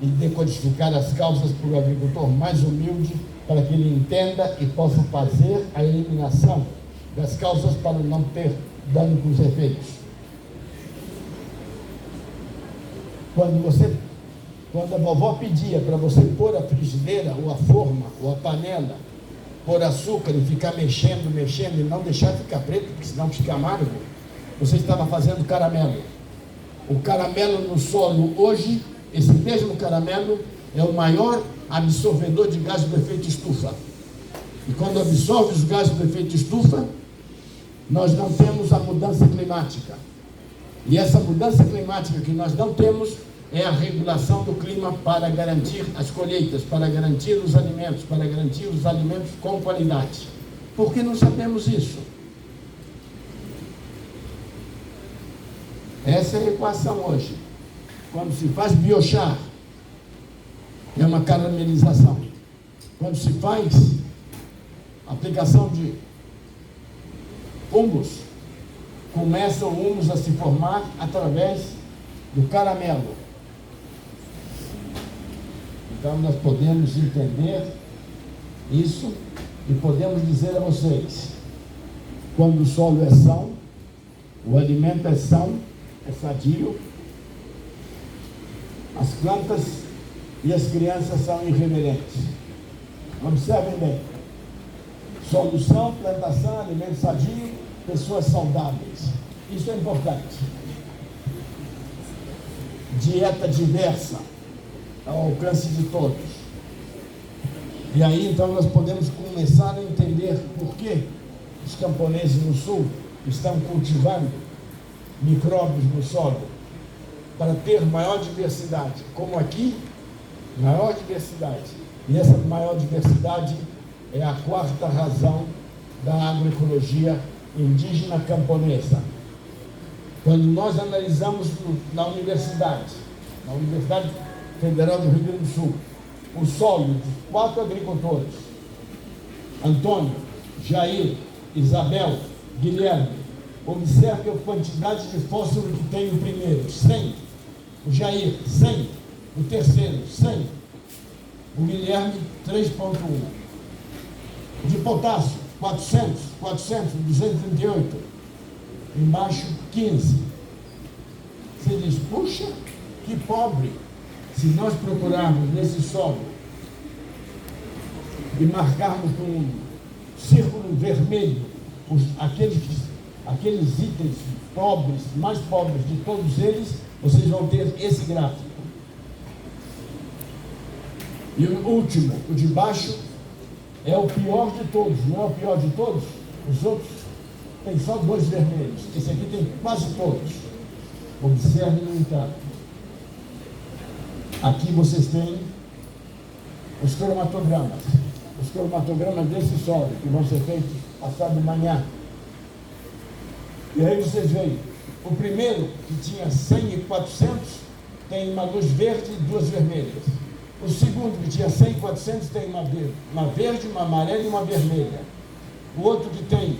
e decodificar as causas para o agricultor mais humilde, para que ele entenda e possa fazer a eliminação das causas para não ter dano com os efeitos. Quando a vovó pedia para você pôr a frigideira, ou a forma, ou a panela, pôr açúcar e ficar mexendo e não deixar ficar preto, porque senão fica amargo, você estava fazendo caramelo. O caramelo no solo hoje, esse mesmo caramelo é o maior absorvedor de gases do efeito estufa. E quando absorve os gases do efeito estufa, nós não temos a mudança climática. E essa mudança climática que nós não temos é a regulação do clima para garantir as colheitas, para garantir os alimentos com qualidade. Por que não sabemos isso? Essa é a equação hoje. Quando se faz biochar, é uma caramelização. Quando se faz aplicação de humus, começa o humus a se formar através do caramelo. Então nós podemos entender isso e podemos dizer a vocês, quando o solo é são, o alimento é são, é sadio, as plantas e as crianças são irreverentes. Observem bem. Solução, plantação, alimento sadio, pessoas saudáveis. Isso é importante. Dieta diversa, ao alcance de todos. E aí então nós podemos começar a entender por que os camponeses no sul estão cultivando micróbios no solo para ter maior diversidade, como aqui, maior diversidade. E essa maior diversidade é a quarta razão da agroecologia indígena camponesa. Quando nós analisamos na Universidade Federal do Rio Grande do Sul, o solo de 4 agricultores, Antônio, Jair, Isabel, Guilherme, observe a quantidade de fósforo que tem o primeiro, 100, o Jair, 100, o terceiro, 100, o Guilherme, 3,1. De potássio, 400, 238, embaixo, 15. Você diz, puxa, que pobre. Se nós procurarmos nesse solo e marcarmos com um círculo vermelho aqueles itens pobres, mais pobres de todos eles, vocês vão ter esse gráfico. E o último, o de baixo, é o pior de todos. Não é o pior de todos? Os outros tem só 2 vermelhos. Esse aqui tem quase todos. Observe, no entanto. Aqui vocês têm os cromatogramas. Os cromatogramas desse solo, que vão ser feitos passado de manhã. E aí vocês veem, o primeiro, que tinha 100 e 400, tem uma luz verde e 2 vermelhas. O segundo, que tinha 100 e 400, tem uma verde, uma amarela e uma vermelha. O outro que tem,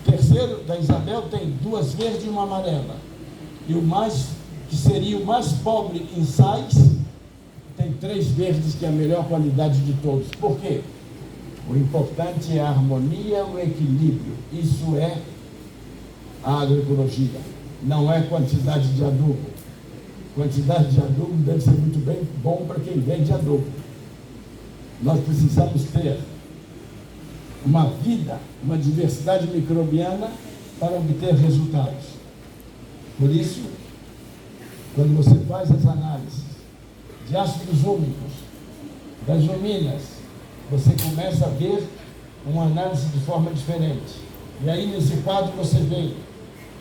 terceiro, da Isabel, tem 2 verdes e uma amarela. E o mais, que seria o mais pobre em sais, tem 3 verdes, que é a melhor qualidade de todos. Por quê? O importante é a harmonia, o equilíbrio. Isso é a agroecologia. Não é quantidade de adubo. Quantidade de adubo deve ser muito bem bom para quem vende adubo. Nós precisamos ter uma vida, uma diversidade microbiana para obter resultados. Por isso, quando você faz as análises de ácidos úmicos, das uminas, você começa a ver uma análise de forma diferente. E aí nesse quadro você vê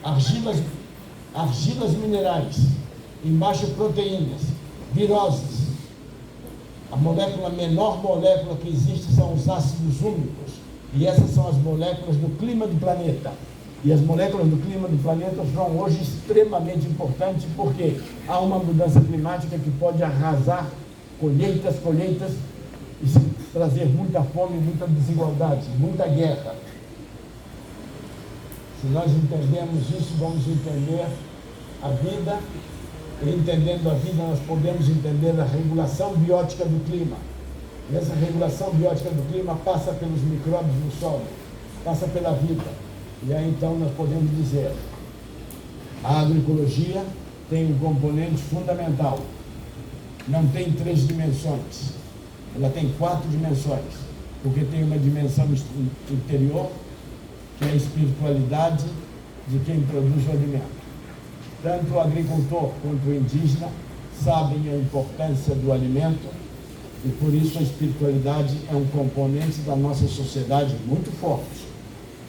argilas minerais, embaixo proteínas, viroses. A menor molécula que existe são os ácidos úmicos. E essas são as moléculas do clima do planeta. E as moléculas do clima do planeta são hoje extremamente importantes porque há uma mudança climática que pode arrasar colheitas e trazer muita fome, muita desigualdade, muita guerra. Se nós entendemos isso, vamos entender a vida. E entendendo a vida, nós podemos entender a regulação biótica do clima. E essa regulação biótica do clima passa pelos micróbios no solo, passa pela vida. E aí então nós podemos dizer, a agroecologia tem um componente fundamental. Não tem 3 dimensões, ela tem 4 dimensões, porque tem uma dimensão interior, que é a espiritualidade de quem produz o alimento. Tanto o agricultor quanto o indígena sabem a importância do alimento e por isso a espiritualidade é um componente da nossa sociedade muito forte.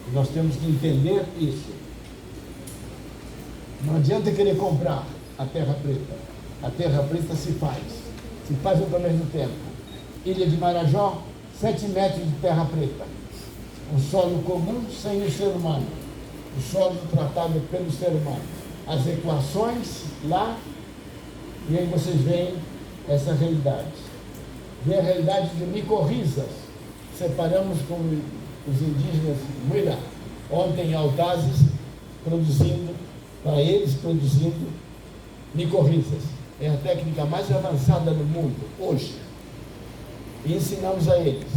E nós temos que entender isso. Não adianta querer comprar a terra preta. A terra preta se faz ao mesmo tempo. Ilha de Marajó, 7 metros de terra preta. Um solo comum sem o ser humano. O solo tratado pelo ser humano. As equações lá, e aí vocês veem essa realidade. Vê a realidade de micorrizas. Separamos com os indígenas Muirá. Ontem em Altazes, para eles produzindo micorrizas. É a técnica mais avançada no mundo, hoje. E ensinamos a eles,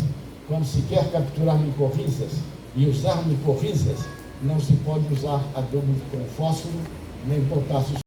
quando se quer capturar micorrizas e usar micorrizas, não se pode usar adubo com fósforo nem potássio.